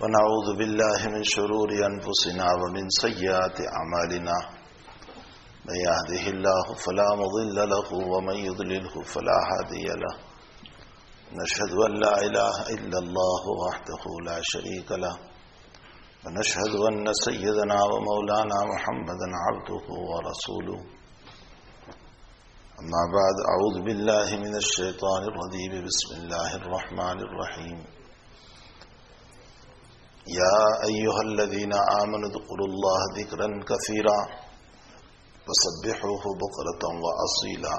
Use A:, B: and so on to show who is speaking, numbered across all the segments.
A: ونعوذ بالله من شرور أنفسنا ومن سيئات أعمالنا من يهده الله فلا مضل له ومن يضلله فلا هادي له نشهد أن لا إله إلا الله وحده لا شريك له ونشهد أن سيدنا ومولانا محمدا عبده ورسوله أما بعد أعوذ بالله من الشيطان الرجيم بسم الله الرحمن الرحيم يا أيها الذين آمنوا اذكروا الله ذكرا كثيرا وسبحوه بكرة وأصيلا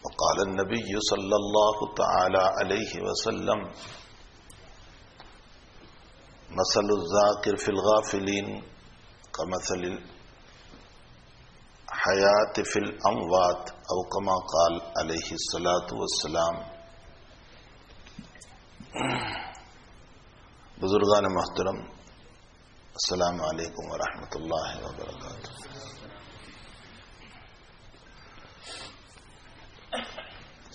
A: وقال النبي صلى الله تعالى عليه وسلم مثل الذاكر في الغافلين كمثل الحياة في الأموات أو كما قال عليه الصلاة والسلام. بزرگان محترم، السلام علیکم ورحمۃ اللہ وبرکاتہ.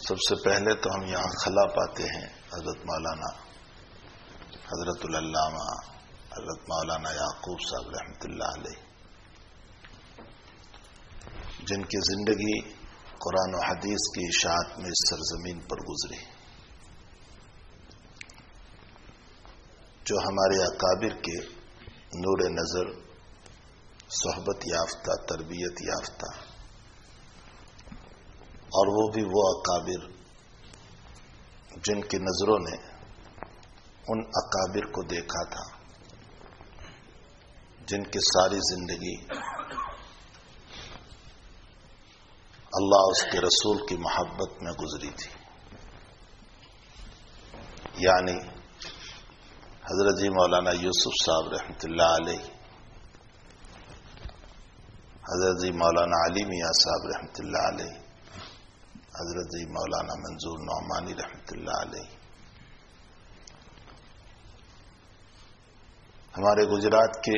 A: سب سے پہلے تو ہم یہاں خلا پاتے ہیں حضرت مولانا حضرت العلامہ حضرت مولانا یعقوب صاحب رحمۃ اللہ علیہ، جن کی زندگی قرآن و حدیث کی اشاعت میں اس سرزمین پر گزری، جو ہمارے اکابر کے نور نظر، صحبت یافتہ، تربیت یافتہ، اور وہ بھی وہ اکابر جن کی نظروں نے ان اکابر کو دیکھا تھا، جن کی ساری زندگی اللہ اس کے رسول کی محبت میں گزری تھی. یعنی حضرت جی مولانا یوسف صاحب رحمۃ اللہ علیہ، حضرت جی مولانا علی میاں صاحب رحمۃ اللہ علیہ، حضرت جی مولانا منظور نعمانی رحمۃ اللہ علیہ. ہمارے گجرات کے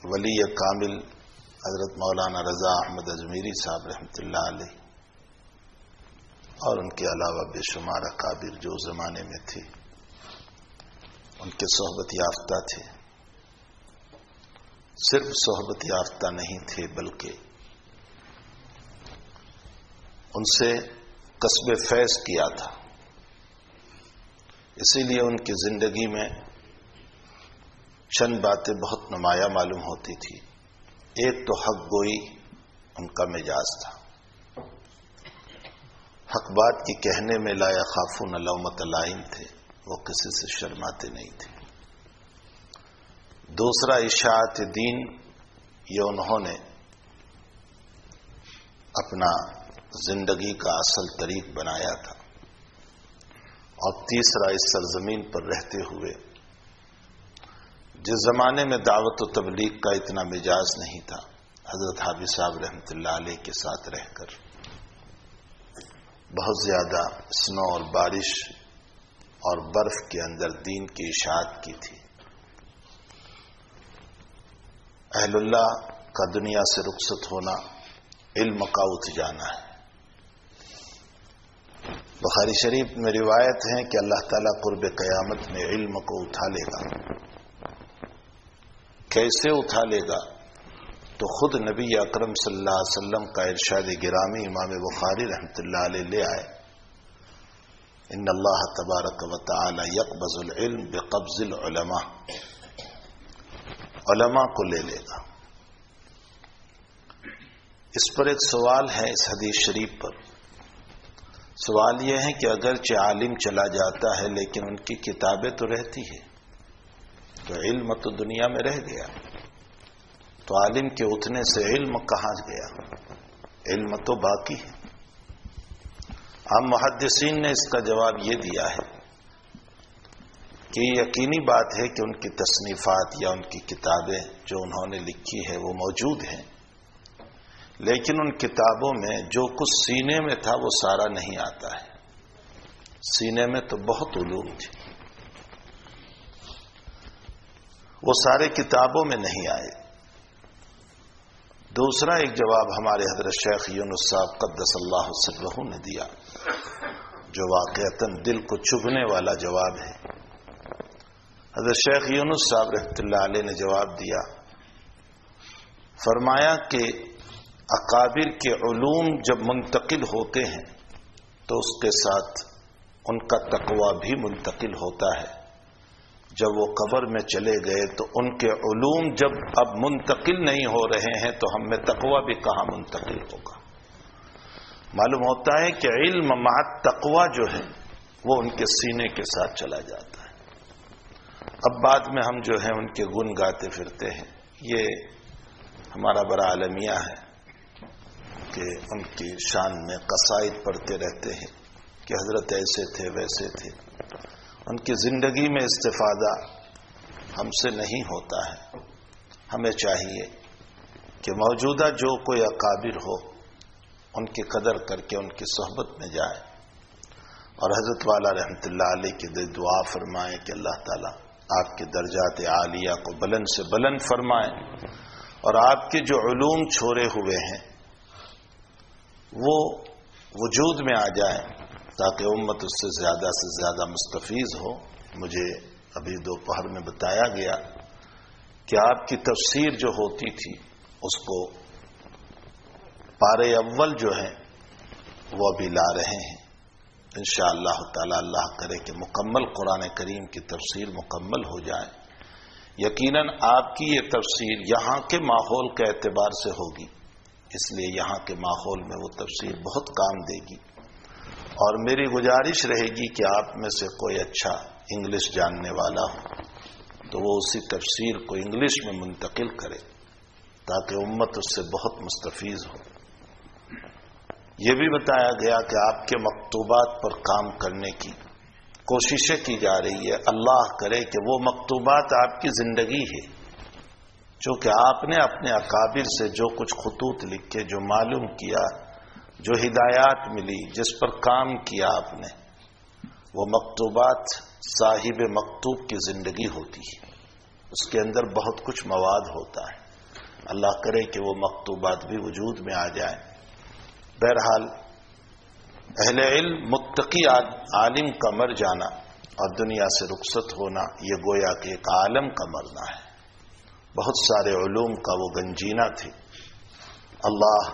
A: ولی کامل حضرت مولانا رضا احمد اجمیری صاحب رحمۃ اللہ علیہ، اور ان کے علاوہ بے شمار اکابر جو زمانے میں تھے، ان کے صحبت یافتہ تھے. صرف صحبت یافتہ نہیں تھے بلکہ ان سے کسب فیض کیا تھا. اسی لیے ان کی زندگی میں چند باتیں بہت نمایاں معلوم ہوتی تھی. ایک تو حق گوئی ان کا مزاج تھا، حق بات کی کہنے میں لا یخافون لومۃ لائم تھے، وہ کسی سے شرماتے نہیں تھے. دوسرا اشاعت دین، یہ انہوں نے اپنا زندگی کا اصل طریق بنایا تھا. اور تیسرا، اس سرزمین پر رہتے ہوئے جس زمانے میں دعوت و تبلیغ کا اتنا مزاج نہیں تھا، حضرت حافظ صاحب رحمۃ اللہ علیہ کے ساتھ رہ کر بہت زیادہ سنو اور بارش اور برف کے اندر دین کی اشاعت کی تھی. اہل اللہ کا دنیا سے رخصت ہونا علم کا اٹھ جانا ہے. بخاری شریف میں روایت ہے کہ اللہ تعالیٰ قرب قیامت میں علم کو اٹھا لے گا. کیسے اٹھا لے گا؟ تو خود نبی اکرم صلی اللہ علیہ وسلم کا ارشاد گرامی امام بخاری رحمۃ اللہ علیہ لے آئے، ان اللہ تبارک و تعالی یقبض العلم بقبض العلماء، علماء کو لے لے گا. اس پر ایک سوال ہے اس حدیث شریف پر. سوال یہ ہے کہ اگرچہ عالم چلا جاتا ہے لیکن ان کی کتابیں تو رہتی ہے، تو علم تو دنیا میں رہ گیا، تو عالم کے اٹھنے سے علم کہاں گیا؟ علم تو باقی ہے. ہم محدثین نے اس کا جواب یہ دیا ہے کہ یقینی بات ہے کہ ان کی تصنیفات یا ان کی کتابیں جو انہوں نے لکھی ہے وہ موجود ہیں، لیکن ان کتابوں میں جو کچھ سینے میں تھا وہ سارا نہیں آتا ہے. سینے میں تو بہت علوم تھے، وہ سارے کتابوں میں نہیں آئے. دوسرا ایک جواب ہمارے حضرت شیخ یونس صاحب قدس اللہ سرہ نے دیا، جو واقعتاً دل کو چبھنے والا جواب ہے. حضرت شیخ یونس صاحب رحمۃ اللہ علیہ نے جواب دیا، فرمایا کہ اکابر کے علوم جب منتقل ہوتے ہیں تو اس کے ساتھ ان کا تقوی بھی منتقل ہوتا ہے۔ جب وہ قبر میں چلے گئے تو ان کے علوم جب اب منتقل نہیں ہو رہے ہیں تو ہم میں تقوی بھی کہاں منتقل ہوگا؟ معلوم ہوتا ہے کہ علم مع تقوی جو ہے وہ ان کے سینے کے ساتھ چلا جاتا ہے۔ اب بعد میں ہم جو ہیں ان کے گن گاتے پھرتے ہیں، یہ ہمارا بڑا المیہ ہے کہ ان کی شان میں قصائد پڑھتے رہتے ہیں کہ حضرت ایسے تھے ویسے تھے۔ ان کی زندگی میں استفادہ ہم سے نہیں ہوتا ہے۔ ہمیں چاہیے کہ موجودہ جو کوئی اکابر ہو ان کی قدر کر کے ان کی صحبت میں جائے، اور حضرت والا رحمۃ اللہ علیہ کی دعا فرمائیں کہ اللہ تعالیٰ آپ کے درجات عالیہ کو بلند سے بلند فرمائیں، اور آپ کے جو علوم چھوڑے ہوئے ہیں وہ وجود میں آ جائیں تاکہ امت اس سے زیادہ مستفیض ہو۔ مجھے ابھی دوپہر میں بتایا گیا کہ آپ کی تفسیر جو ہوتی تھی اس کو پارے اول جو ہیں وہ ابھی لا رہے ہیں، انشاءاللہ تعالی اللہ کرے کہ مکمل قرآن کریم کی تفسیر مکمل ہو جائے۔ یقیناً آپ کی یہ تفسیر یہاں کے ماحول کے اعتبار سے ہوگی، اس لیے یہاں کے ماحول میں وہ تفسیر بہت کام دے گی، اور میری گزارش رہے گی کہ آپ میں سے کوئی اچھا انگلش جاننے والا ہو تو وہ اسی تفسیر کو انگلش میں منتقل کرے تاکہ امت اس سے بہت مستفیض ہو۔ یہ بھی بتایا گیا کہ آپ کے مکتوبات پر کام کرنے کی کوششیں کی جا رہی ہے۔ اللہ کرے کہ وہ مکتوبات آپ کی زندگی ہے، چونکہ آپ نے اپنے اکابر سے جو کچھ خطوط لکھے، جو معلوم کیا، جو ہدایات ملی، جس پر کام کیا آپ نے، وہ مکتوبات صاحب مکتوب کی زندگی ہوتی ہے، اس کے اندر بہت کچھ مواد ہوتا ہے۔ اللہ کرے کہ وہ مکتوبات بھی وجود میں آ جائیں۔ بہرحال اہل علم متقی عالم کا مر جانا اور دنیا سے رخصت ہونا یہ گویا کہ ایک عالم کا مرنا ہے۔ بہت سارے علوم کا وہ گنجینہ تھے۔ اللہ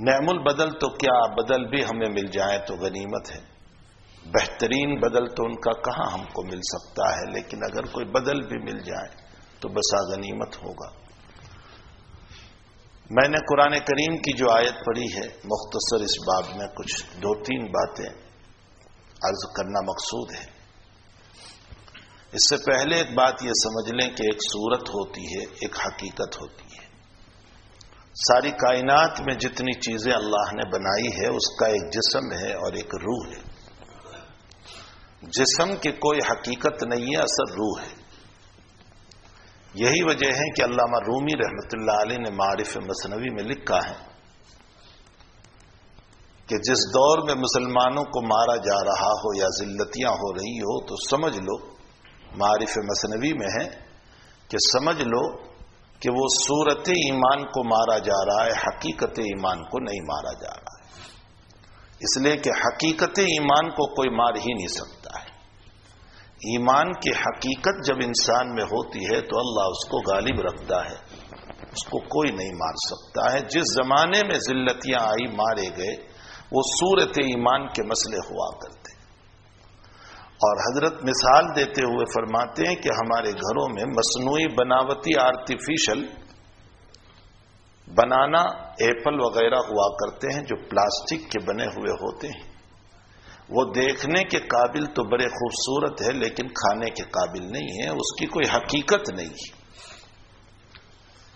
A: نعم البدل تو کیا، بدل بھی ہمیں مل جائے تو غنیمت ہے۔ بہترین بدل تو ان کا کہاں ہم کو مل سکتا ہے، لیکن اگر کوئی بدل بھی مل جائے تو بسا غنیمت ہوگا۔ میں نے قرآن کریم کی جو آیت پڑھی ہے، مختصر اس باب میں کچھ 2-3 باتیں عرض کرنا مقصود ہے۔ اس سے پہلے ایک بات یہ سمجھ لیں کہ ایک صورت ہوتی ہے، ایک حقیقت ہوتی ہے۔ ساری کائنات میں جتنی چیزیں اللہ نے بنائی ہے اس کا ایک جسم ہے اور ایک روح ہے۔ جسم کی کوئی حقیقت نہیں ہے، اصل روح ہے۔ یہی وجہ ہے کہ علامہ رومی رحمۃ اللہ علیہ نے معارف مثنوی میں لکھا ہے کہ جس دور میں مسلمانوں کو مارا جا رہا ہو یا ذلتیاں ہو رہی ہو تو سمجھ لو، معارف مثنوی میں ہے کہ سمجھ لو کہ وہ صورت ایمان کو مارا جا رہا ہے، حقیقت ایمان کو نہیں مارا جا رہا ہے۔ اس لیے کہ حقیقت ایمان کو کوئی مار ہی نہیں سکتا ہے۔ ایمان کی حقیقت جب انسان میں ہوتی ہے تو اللہ اس کو غالب رکھتا ہے، اس کو کوئی نہیں مار سکتا ہے۔ جس زمانے میں ذلتیاں آئی، مارے گئے، وہ صورت ایمان کے مسئلے ہوا کرتے، اور حضرت مثال دیتے ہوئے فرماتے ہیں کہ ہمارے گھروں میں مصنوعی بناوٹی آرٹیفیشل بنانا ایپل وغیرہ ہوا کرتے ہیں جو پلاسٹک کے بنے ہوئے ہوتے ہیں۔ وہ دیکھنے کے قابل تو بڑے خوبصورت ہے لیکن کھانے کے قابل نہیں ہے، اس کی کوئی حقیقت نہیں ہے۔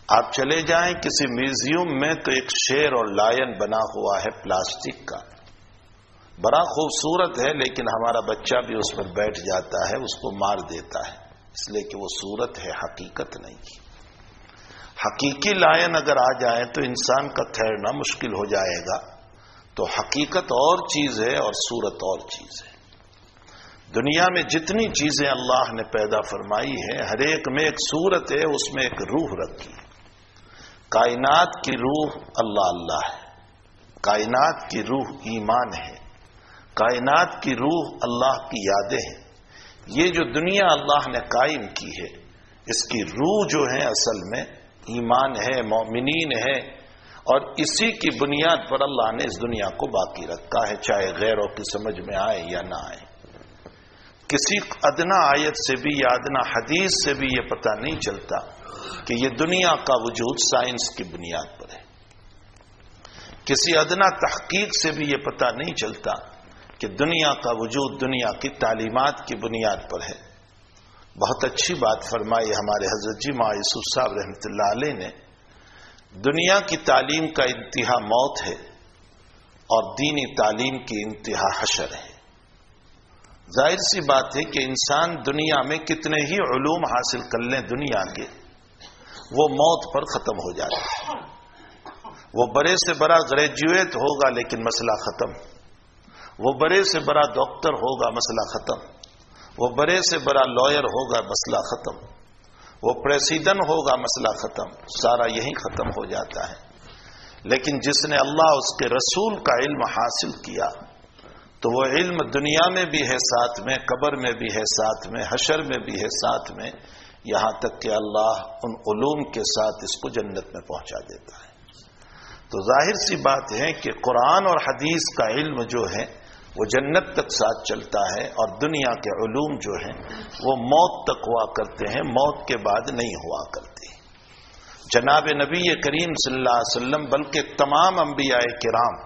A: آپ چلے جائیں کسی میوزیم میں تو ایک شیر اور لائن بنا ہوا ہے پلاسٹک کا، بڑا خوبصورت ہے، لیکن ہمارا بچہ بھی اس پر بیٹھ جاتا ہے، اس کو مار دیتا ہے، اس لیے کہ وہ صورت ہے، حقیقت نہیں۔ حقیقی لائن اگر آ جائے تو انسان کا ٹھہرنا مشکل ہو جائے گا۔ تو حقیقت اور چیز ہے اور صورت اور چیز ہے۔ دنیا میں جتنی چیزیں اللہ نے پیدا فرمائی ہے، ہر ایک میں ایک صورت ہے، اس میں ایک روح رکھی ہے۔ کائنات کی روح اللہ ہے، کائنات کی روح ایمان ہے، کائنات کی روح اللہ کی یادیں ہیں۔ یہ جو دنیا اللہ نے قائم کی ہے، اس کی روح جو ہے اصل میں ایمان ہے، مومنین ہے، اور اسی کی بنیاد پر اللہ نے اس دنیا کو باقی رکھا ہے، چاہے غیروں کی سمجھ میں آئے یا نہ آئے۔ کسی ادنا آیت سے بھی یا ادنا حدیث سے بھی یہ پتہ نہیں چلتا کہ یہ دنیا کا وجود سائنس کی بنیاد پر ہے۔ کسی ادنا تحقیق سے بھی یہ پتہ نہیں چلتا کہ دنیا کا وجود دنیا کی تعلیمات کی بنیاد پر ہے۔ بہت اچھی بات فرمائی ہمارے حضرت جی ماں یوسف صاحب رحمۃ اللہ علیہ نے، دنیا کی تعلیم کا انتہا موت ہے اور دینی تعلیم کی انتہا حشر ہے۔ ظاہر سی بات ہے کہ انسان دنیا میں کتنے ہی علوم حاصل کر لیں دنیا کے، وہ موت پر ختم ہو جاتا ہے۔ وہ بڑے سے بڑا گریجویٹ ہوگا لیکن مسئلہ ختم، وہ بڑے سے بڑا ڈاکٹر ہوگا مسئلہ ختم، وہ بڑے سے بڑا لائر ہوگا مسئلہ ختم، وہ پریسیڈنٹ ہوگا مسئلہ ختم، سارا یہی ختم ہو جاتا ہے۔ لیکن جس نے اللہ اس کے رسول کا علم حاصل کیا تو وہ علم دنیا میں بھی ہے ساتھ میں، قبر میں بھی ہے ساتھ میں، حشر میں بھی ہے ساتھ میں، یہاں تک کہ اللہ ان علوم کے ساتھ اس کو جنت میں پہنچا دیتا ہے۔ تو ظاہر سی بات ہے کہ قرآن اور حدیث کا علم جو ہے وہ جنت تک ساتھ چلتا ہے، اور دنیا کے علوم جو ہیں وہ موت تک ہوا کرتے ہیں، موت کے بعد نہیں ہوا کرتے۔ جناب نبی کریم صلی اللہ علیہ وسلم بلکہ تمام انبیاء کرام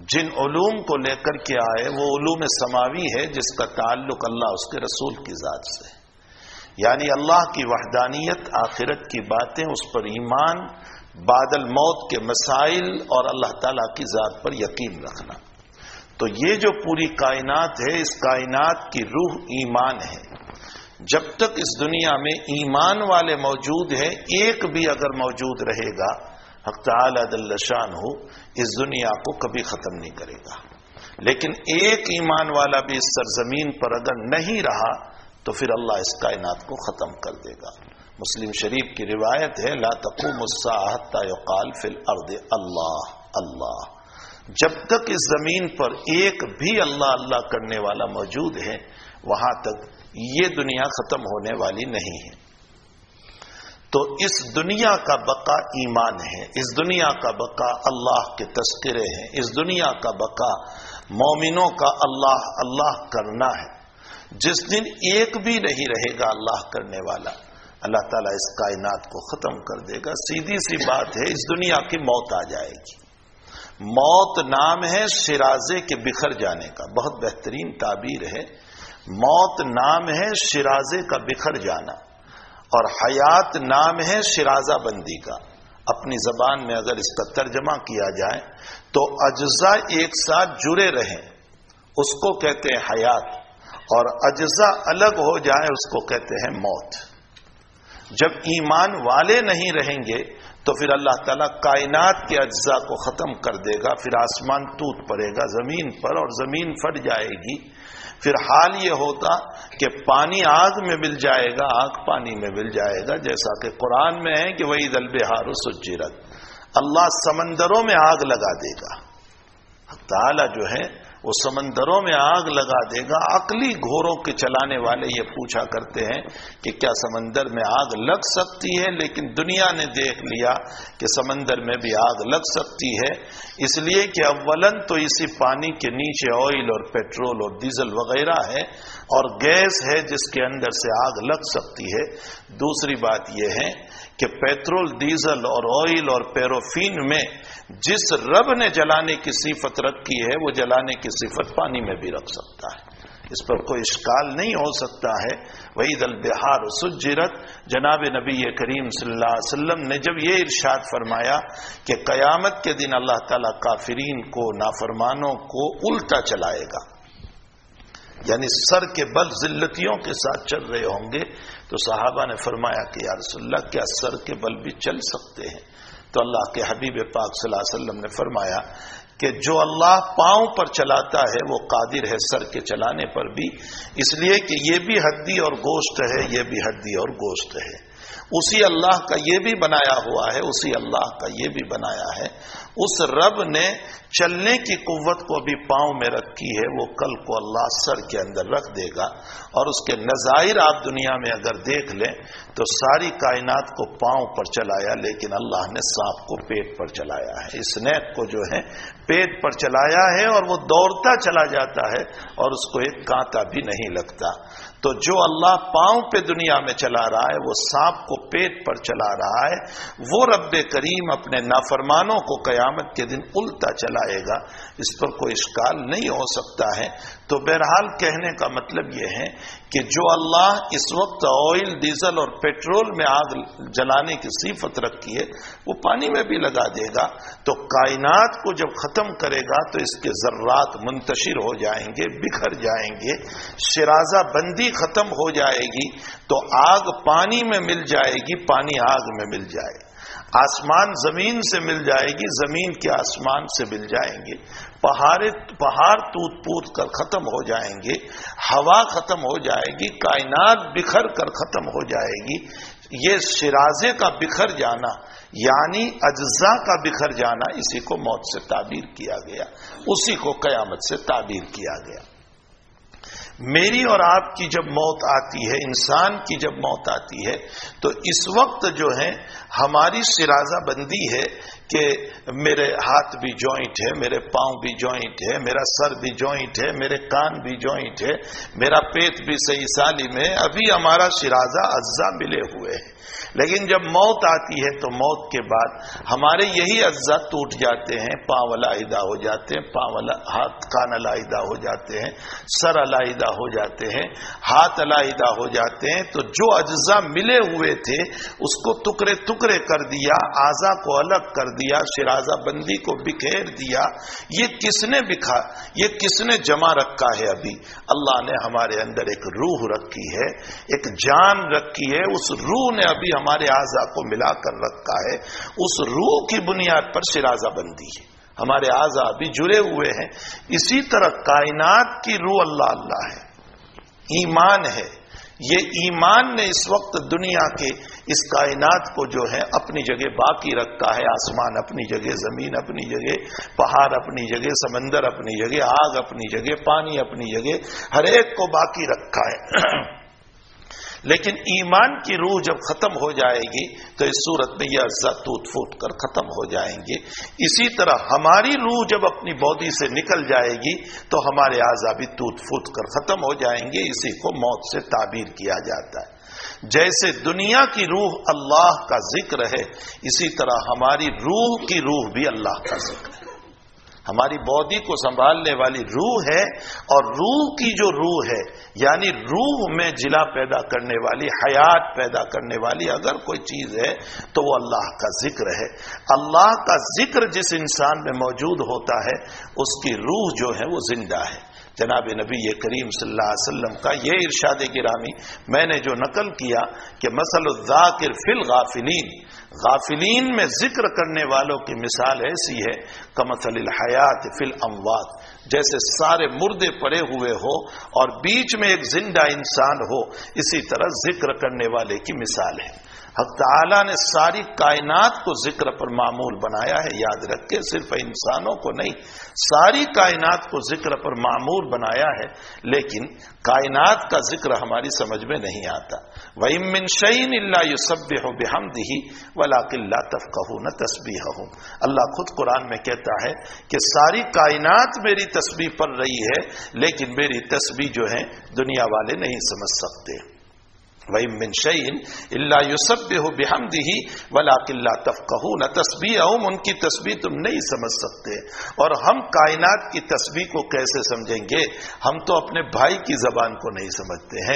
A: جن علوم کو لے کر کے آئے وہ علوم سماوی ہے جس کا تعلق اللہ اس کے رسول کی ذات سے ہے، یعنی اللہ کی وحدانیت، آخرت کی باتیں، اس پر ایمان، بعد الموت کے مسائل اور اللہ تعالیٰ کی ذات پر یقین رکھنا۔ تو یہ جو پوری کائنات ہے، اس کائنات کی روح ایمان ہے۔ جب تک اس دنیا میں ایمان والے موجود ہیں، ایک بھی اگر موجود رہے گا، حق تعالی جل شانہ اس دنیا کو کبھی ختم نہیں کرے گا۔ لیکن ایک ایمان والا بھی اس سرزمین پر اگر نہیں رہا تو پھر اللہ اس کائنات کو ختم کر دے گا۔ مسلم شریف کی روایت ہے، لا تقوم الساعة حتى يقال في الارض اللہ اللہ، جب تک اس زمین پر ایک بھی اللہ اللہ کرنے والا موجود ہے وہاں تک یہ دنیا ختم ہونے والی نہیں ہے۔ تو اس دنیا کا بقا ایمان ہے، اس دنیا کا بقا اللہ کے تذکرے ہیں، اس دنیا کا بقا مومنوں کا اللہ اللہ کرنا ہے۔ جس دن ایک بھی نہیں رہے گا اللہ کرنے والا، اللہ تعالیٰ اس کائنات کو ختم کر دے گا۔ سیدھی سی بات ہے، اس دنیا کی موت آ جائے گی۔ موت نام ہے شرازے کے بکھر جانے کا، بہت بہترین تعبیر ہے۔ موت نام ہے شرازے کا بکھر جانا، اور حیات نام ہے شرازہ بندی کا۔ اپنی زبان میں اگر اس کا ترجمہ کیا جائے تو اجزاء ایک ساتھ جڑے رہیں اس کو کہتے ہیں حیات، اور اجزاء الگ ہو جائیں اس کو کہتے ہیں موت۔ جب ایمان والے نہیں رہیں گے تو پھر اللہ تعالیٰ کائنات کے اجزاء کو ختم کر دے گا، پھر آسمان ٹوٹ پڑے گا زمین پر اور زمین پھٹ جائے گی۔ پھر حال یہ ہوتا کہ پانی آگ میں مل جائے گا، آگ پانی میں مل جائے گا، جیسا کہ قرآن میں ہے کہ وَإِذَا الْبِحَارُ سُجِّرَتْ، اللہ سمندروں میں آگ لگا دے گا۔ تعالیٰ جو ہے وہ سمندروں میں آگ لگا دے گا۔ عقلی گھوڑوں کے چلانے والے یہ پوچھا کرتے ہیں کہ کیا سمندر میں آگ لگ سکتی ہے، لیکن دنیا نے دیکھ لیا کہ سمندر میں بھی آگ لگ سکتی ہے، اس لیے کہ اولاً تو اسی پانی کے نیچے آئل اور پیٹرول اور ڈیزل وغیرہ ہے، اور گیس ہے جس کے اندر سے آگ لگ سکتی ہے۔ دوسری بات یہ ہے کہ پیٹرول، ڈیزل اور آئل اور پیروفین میں جس رب نے جلانے کی صفت رکھی ہے وہ جلانے کی صفت پانی میں بھی رکھ سکتا ہے، اس پر کوئی اشکال نہیں ہو سکتا ہے۔ وَإِذَا الْبِحَارُ سُجِّرَتْ، جناب نبی کریم صلی اللہ علیہ وسلم نے جب یہ ارشاد فرمایا کہ قیامت کے دن اللہ تعالیٰ کافرین کو، نافرمانوں کو الٹا چلائے گا، یعنی سر کے بل ذلتیوں کے ساتھ چل رہے ہوں گے، تو صحابہ نے فرمایا کہ یا رسول اللہ کیا سر کے بل بھی چل سکتے ہیں؟ تو اللہ کے حبیب پاک صلی اللہ علیہ وسلم نے فرمایا کہ جو اللہ پاؤں پر چلاتا ہے وہ قادر ہے سر کے چلانے پر بھی، اس لیے کہ یہ بھی ہڈی اور گوشت ہے، یہ بھی ہڈی اور گوشت ہے، اسی اللہ کا یہ بھی بنایا ہوا ہے، اسی اللہ کا یہ بھی بنایا ہے۔ اس رب نے چلنے کی قوت کو بھی پاؤں میں رکھی ہے، وہ کل کو اللہ سر کے اندر رکھ دے گا. اور اس کے نظائر آپ دنیا میں اگر دیکھ لیں تو ساری کائنات کو پاؤں پر چلایا، لیکن اللہ نے سانپ کو پیٹ پر چلایا ہے، اسنیک کو جو ہے پیٹ پر چلایا ہے، اور وہ دوڑتا چلا جاتا ہے اور اس کو ایک کانٹا بھی نہیں لگتا. تو جو اللہ پاؤں پہ دنیا میں چلا رہا ہے، وہ سانپ کو پیٹ پر چلا رہا ہے، وہ رب کریم اپنے نافرمانوں کو قیامت کے دن الٹا چلائے گا. اس پر کوئی اشکال نہیں ہو سکتا ہے. تو بہرحال کہنے کا مطلب یہ ہے کہ جو اللہ اس وقت آئل، ڈیزل اور پیٹرول میں آگ جلانے کی صفت رکھی ہے، وہ پانی میں بھی لگا دے گا. تو کائنات کو جب ختم کرے گا تو اس کے ذرات منتشر ہو جائیں گے، بکھر جائیں گے، شرازہ بندی ختم ہو جائے گی. تو آگ پانی میں مل جائے گی، پانی آگ میں مل جائے گی، آسمان زمین سے مل جائے گی، زمین کے آسمان سے مل جائیں گے، پہاڑ ٹوٹ پوٹ کر ختم ہو جائیں گے، ہوا ختم ہو جائے گی، کائنات بکھر کر ختم ہو جائے گی. یہ شرازے کا بکھر جانا یعنی اجزاء کا بکھر جانا، اسی کو موت سے تعبیر کیا گیا، اسی کو قیامت سے تعبیر کیا گیا. میری اور آپ کی جب موت آتی ہے، انسان کی جب موت آتی ہے، تو اس وقت جو ہے ہماری شرازہ بندی ہے کہ میرے ہاتھ بھی جوائنٹ ہے، میرے پاؤں بھی جوائنٹ ہے، میرا سر بھی جوائنٹ ہے، میرے کان بھی جوائنٹ ہے، میرا پیٹ بھی صحیح سالم ہے. ابھی ہمارا شرازہ اجزاء ملے ہوئے ہیں. لیکن جب موت آتی ہے تو موت کے بعد ہمارے یہی اجزاء ٹوٹ جاتے ہیں، پاؤں علیحدہ ہو جاتے ہیں، ہاتھ کان علیحدہ ہو جاتے ہیں، سر علیحدہ ہو جاتے ہیں، ہاتھ علیحدہ ہو جاتے ہیں. تو جو اجزاء ملے ہوئے تھے اس کو ٹکڑے ٹکڑے کر دیا، اعضاء کو الگ کر دیا، شرازہ بندی کو بکھیر دیا. یہ کس نے بکھا، یہ کس نے جمع رکھا ہے؟ ابھی اللہ نے ہمارے اندر ایک روح رکھی ہے، ایک جان رکھی ہے. اس روح نے ابھی ہمارے اعضاء کو ملا کر رکھا ہے. اس روح کی بنیاد پر شرازہ بندی ہے، ہمارے اعضاء بھی جڑے ہوئے ہیں. اسی طرح کائنات کی روح اللہ ہے، ایمان ہے. یہ ایمان نے اس وقت دنیا کے اس کائنات کو جو ہے اپنی جگہ باقی رکھا ہے. آسمان اپنی جگہ، زمین اپنی جگہ، پہاڑ اپنی جگہ، سمندر اپنی جگہ، آگ اپنی جگہ، پانی اپنی جگہ، ہر ایک کو باقی رکھا ہے. لیکن ایمان کی روح جب ختم ہو جائے گی تو اس صورت میں یہ اجزاء ٹوٹ پھوٹ کر ختم ہو جائیں گے. اسی طرح ہماری روح جب اپنی باڈی سے نکل جائے گی تو ہمارے اعضاء بھی ٹوٹ پھوٹ کر ختم ہو جائیں گے. اسی کو موت سے تعبیر کیا جاتا ہے. جیسے دنیا کی روح اللہ کا ذکر ہے، اسی طرح ہماری روح کی روح بھی اللہ کا ذکر ہے. ہماری باڈی کو سنبھالنے والی روح ہے، اور روح کی جو روح ہے یعنی روح میں جلا پیدا کرنے والی، حیات پیدا کرنے والی اگر کوئی چیز ہے تو وہ اللہ کا ذکر ہے. اللہ کا ذکر جس انسان میں موجود ہوتا ہے اس کی روح جو ہے وہ زندہ ہے. جناب نبی کریم صلی اللہ علیہ وسلم کا یہ ارشاد گرامی میں نے جو نقل کیا کہ مثل الذاکر فی الغافلین، غافلین میں ذکر کرنے والوں کی مثال ایسی ہے کمثل الحیات فی الاموات، جیسے سارے مردے پڑے ہوئے ہو اور بیچ میں ایک زندہ انسان ہو، اسی طرح ذکر کرنے والے کی مثال ہے. حق تعالیٰ نے ساری کائنات کو ذکر پر معمول بنایا ہے. یاد رکھے صرف انسانوں کو نہیں، ساری کائنات کو ذکر پر معمول بنایا ہے. لیکن کائنات کا ذکر ہماری سمجھ میں نہیں آتا. وَإِن مِّن شَيْءٍ إِلَّا يُسَبِّحُ بِحَمْدِهِ وَلَٰكِن لَّا تَفْقَهُونَ تَسْبِيحَهُمْ. اللہ خود قرآن میں کہتا ہے کہ ساری کائنات میری تسبیح پڑھ رہی ہے، لیکن میری تسبیح جو ہے دنیا والے نہیں سمجھ سکتے. وَإِن مِّن شَيْءٍ إِلَّا يُسَبِّحُ بِحَمْدِهِ وَلَٰكِن لَّا تَفْقَهُونَ تَسْبِيحَهُمْ. ان کی تسبیح تم نہیں سمجھ سکتے. اور ہم کائنات کی تسبیح کو کیسے سمجھیں گے؟ ہم تو اپنے بھائی کی زبان کو نہیں سمجھتے ہیں.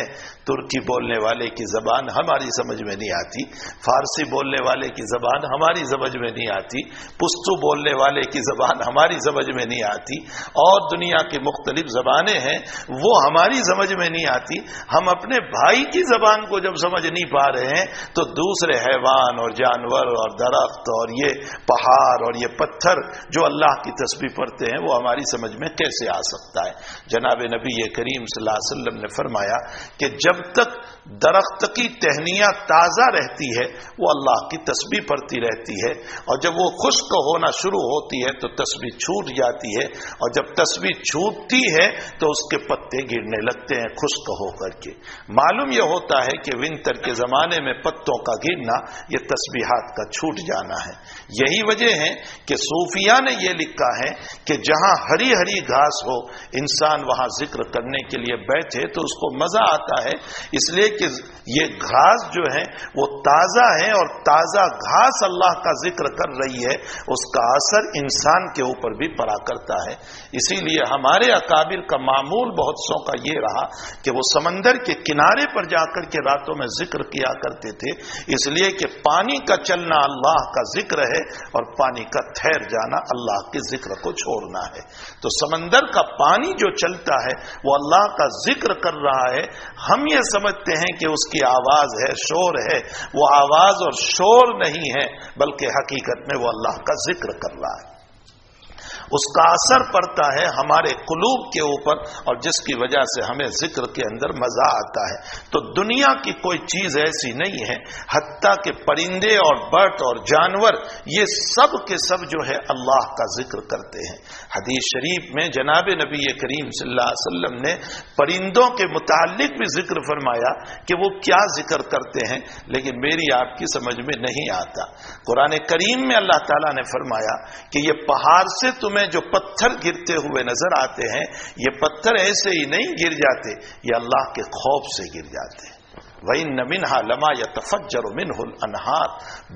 A: ترکی بولنے والے کی زبان ہماری سمجھ میں نہیں آتی، فارسی بولنے والے کی زبان ہماری سمجھ میں نہیں آتی، پشتو بولنے والے کی زبان ہماری سمجھ میں نہیں آتی، اور دنیا کی مختلف زبانیں ہیں وہ ہماری سمجھ میں نہیں آتی. ہم اپنے بھائی کی زبان قرآن کو جب سمجھ نہیں پا رہے ہیں تو دوسرے حیوان اور جانور اور درخت اور یہ پہاڑ اور یہ پتھر جو اللہ کی تسبیح پڑھتے ہیں وہ ہماری سمجھ میں کیسے آ سکتا ہے؟ جناب نبی کریم صلی اللہ علیہ وسلم نے فرمایا کہ جب تک درخت کی ٹہنیاں تازہ رہتی ہے وہ اللہ کی تسبیح پڑھتی رہتی ہے، اور جب وہ خشک ہونا شروع ہوتی ہے تو تسبیح چھوٹ جاتی ہے، اور جب تسبیح چھوٹتی ہے تو اس کے پتے گرنے لگتے ہیں خشک ہو کر کے۔ معلوم یہ ہوتا ہے کہ ونٹر کے زمانے میں پتوں کا گرنا یہ تسبیحات کا چھوٹ جانا ہے۔ یہی وجہ ہے کہ صوفیاء نے یہ لکھا ہے کہ جہاں ہری ہری گھاس ہو انسان وہاں ذکر کرنے کے لیے بیٹھے تو اس کو مزہ آتا ہے، اس لیے کہ یہ گھاس جو ہے وہ تازہ ہے، اور تازہ گھاس اللہ کا ذکر کر رہی ہے، اس کا اثر انسان کے اوپر بھی پڑا کرتا ہے۔ اسی لیے ہمارے اکابر کا معمول بہت سو کا یہ رہا کہ وہ سمندر کے کنارے پر جا کر کے راتوں میں ذکر کیا کرتے تھے، اس لیے کہ پانی کا چلنا اللہ کا ذکر ہے اور پانی کا ٹھہر جانا اللہ کے ذکر کو چھوڑنا ہے۔ تو سمندر کا پانی جو چلتا ہے وہ اللہ کا ذکر کر رہا ہے، ہم یہ سمجھتے ہیں کہ اس کی آواز ہے، شور ہے، وہ آواز اور شور نہیں ہے بلکہ حقیقت میں وہ اللہ کا ذکر کر رہا ہے۔ اس کا اثر پڑتا ہے ہمارے قلوب کے اوپر، اور جس کی وجہ سے ہمیں ذکر کے اندر مزہ آتا ہے۔ تو دنیا کی کوئی چیز ایسی نہیں ہے، حتیٰ کہ پرندے اور برڈ اور جانور یہ سب کے سب جو ہے اللہ کا ذکر کرتے ہیں۔ حدیث شریف میں جناب نبی کریم صلی اللہ علیہ وسلم نے پرندوں کے متعلق بھی ذکر فرمایا کہ وہ کیا ذکر کرتے ہیں، لیکن میری آپ کی سمجھ میں نہیں آتا۔ قرآن کریم میں اللہ تعالیٰ نے فرمایا کہ یہ پہاڑ سے تمہیں جو پتھر گرتے ہوئے نظر آتے ہیں، یہ پتھر ایسے ہی نہیں گر جاتے، یہ اللہ کے خوف سے گر جاتے ہیں۔ وَإِنَّ مِنْهَا لَمَا يَتَفَجَّرُ مِنْهُ الْأَنْهَارُ،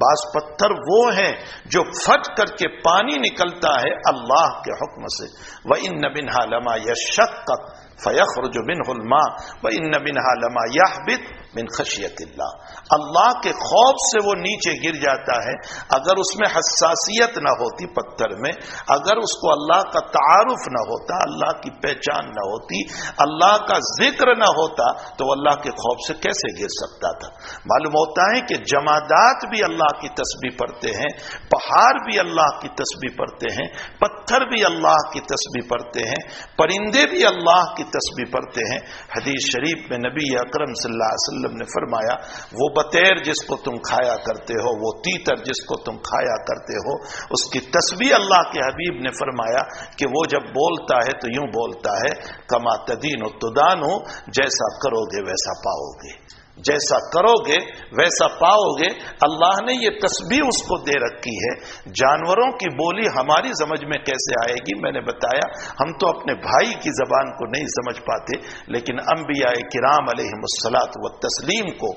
A: بعض پتھر وہ ہیں جو پھٹ کر کے پانی نکلتا ہے اللہ کے حکم سے۔ وَإِنَّ مِنْهَا لَمَا يَشَّقَّقُ فَيَخْرُجُ مِنْهُ الْمَاءُ وَإِنَّ مِنْهَا لَمَا يَهْبِطُ من خشیت اللہ، اللہ کے خوف سے وہ نیچے گر جاتا ہے۔ اگر اس میں حساسیت نہ ہوتی پتھر میں، اگر اس کو اللہ کا تعارف نہ ہوتا، اللہ کی پہچان نہ ہوتی، اللہ کا ذکر نہ ہوتا تو وہ اللہ کے خوف سے کیسے گر سکتا تھا؟ معلوم ہوتا ہے کہ جمادات بھی اللہ کی تسبیح پڑھتے ہیں، پہاڑ بھی اللہ کی تسبیح پڑھتے ہیں، پتھر بھی اللہ کی تسبیح پڑھتے ہیں، پرندے بھی اللہ کی تسبیح پڑھتے ہیں۔ حدیث شریف میں نبی اکرم صلی اللہ علیہ وسلم نے فرمایا وہ بطیر جس کو تم کھایا کرتے ہو، وہ تیتر جس کو تم کھایا کرتے ہو، اس کی تسبیح اللہ کے حبیب نے فرمایا کہ وہ جب بولتا ہے تو یوں بولتا ہے کما تدین تدان، جیسا کرو گے ویسا پاؤ گے، جیسا کرو گے ویسا پاؤ گے۔ اللہ نے یہ تسبیح اس کو دے رکھی ہے۔ جانوروں کی بولی ہماری سمجھ میں کیسے آئے گی؟ میں نے بتایا ہم تو اپنے بھائی کی زبان کو نہیں سمجھ پاتے، لیکن انبیاء کرام علیہم الصلاۃ والتسلیم کو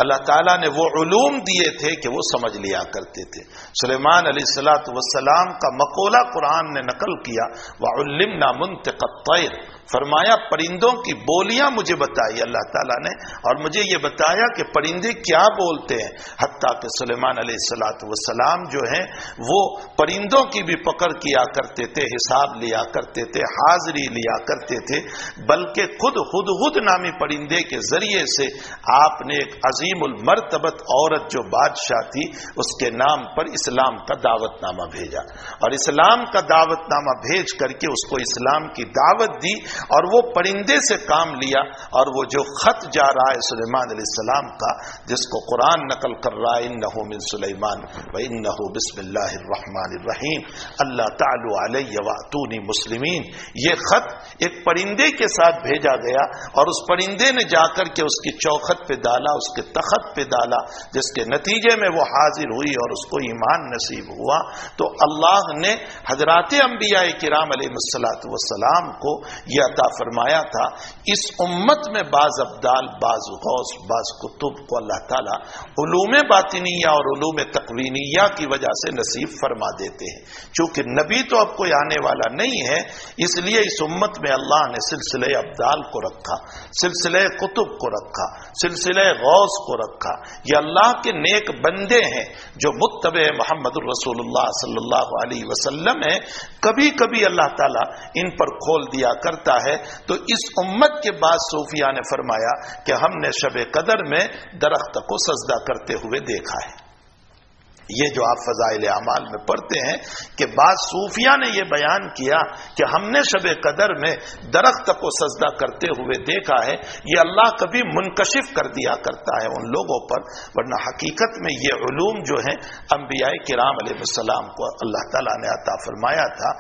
A: اللہ تعالیٰ نے وہ علوم دیے تھے کہ وہ سمجھ لیا کرتے تھے۔ سلیمان علیہ الصلاۃ والسلام کا مقولہ قرآن نے نقل کیا، وَعُلِّمْنَا مُنْطِقَ الطَّيْرِ، فرمایا پرندوں کی بولیاں مجھے بتائی اللہ تعالیٰ نے، اور مجھے یہ بتایا کہ پرندے کیا بولتے ہیں۔ حتیٰ کہ سلیمان علیہ الصلاۃ والسلام جو ہیں وہ پرندوں کی بھی پکڑ کیا کرتے تھے، حساب لیا کرتے تھے، حاضری لیا کرتے تھے، بلکہ خود ہدہد نامی پرندے کے ذریعے سے آپ نے ایک عظیم المرتبت عورت جو بادشاہ تھی اس کے نام پر اسلام کا دعوت نامہ بھیجا، اور اسلام کا دعوت نامہ بھیج کر کے اس کو اسلام کی دعوت دی، اور وہ پرندے سے کام لیا، اور وہ جو خط جا رہا ہے سلیمان علیہ السلام کا جس کو قرآن نقل کر رہا ہے انہ من سلیمان وانہ بسم اللہ الرحمن الرحیم اللہ تعالی علی واتونی مسلمین، یہ خط ایک پرندے کے ساتھ بھیجا گیا، اور اس پرندے نے جا کر کے اس کی چوکھٹ پہ ڈالا، اس کے تخت پہ ڈالا، جس کے نتیجے میں وہ حاضر ہوئی اور اس کو ایمان نصیب ہوا۔ تو اللہ نے حضرات انبیاء کرام علیہ الصلاۃ والسلام کو یہ عطا فرمایا تھا۔ اس امت میں بعض ابدال، بعض غوث، بعض کتب کو اللہ تعالیٰ علوم باطنیہ اور علوم تقوینیہ کی وجہ سے نصیب فرما دیتے ہیں۔ چونکہ نبی تو اب کوئی آنے والا نہیں ہے، اس لیے اس امت میں اللہ نے سلسلہ ابدال کو رکھا، سلسلہ کتب کو رکھا، سلسلہ غوث کو رکھا۔ یہ اللہ کے نیک بندے ہیں جو متبع محمد الرسول اللہ صلی اللہ علیہ وسلم ہیں۔ کبھی کبھی اللہ تعالیٰ ان پر کھول دیا کرتا ہے تو اس امت کے بعد صوفیہ نے فرمایا کہ ہم نے شب قدر میں درخت کو سجدہ کرتے ہوئے دیکھا ہے۔ یہ جو آپ فضائل اعمال میں پڑھتے ہیں کہ بعض صوفیہ نے یہ بیان کیا کہ ہم نے شب قدر میں درخت کو سجدہ کرتے ہوئے دیکھا ہے، یہ اللہ کبھی منکشف کر دیا کرتا ہے ان لوگوں پر، ورنہ حقیقت میں یہ علوم جو ہیں انبیاء کرام علیہ السلام کو اللہ تعالیٰ نے عطا فرمایا تھا۔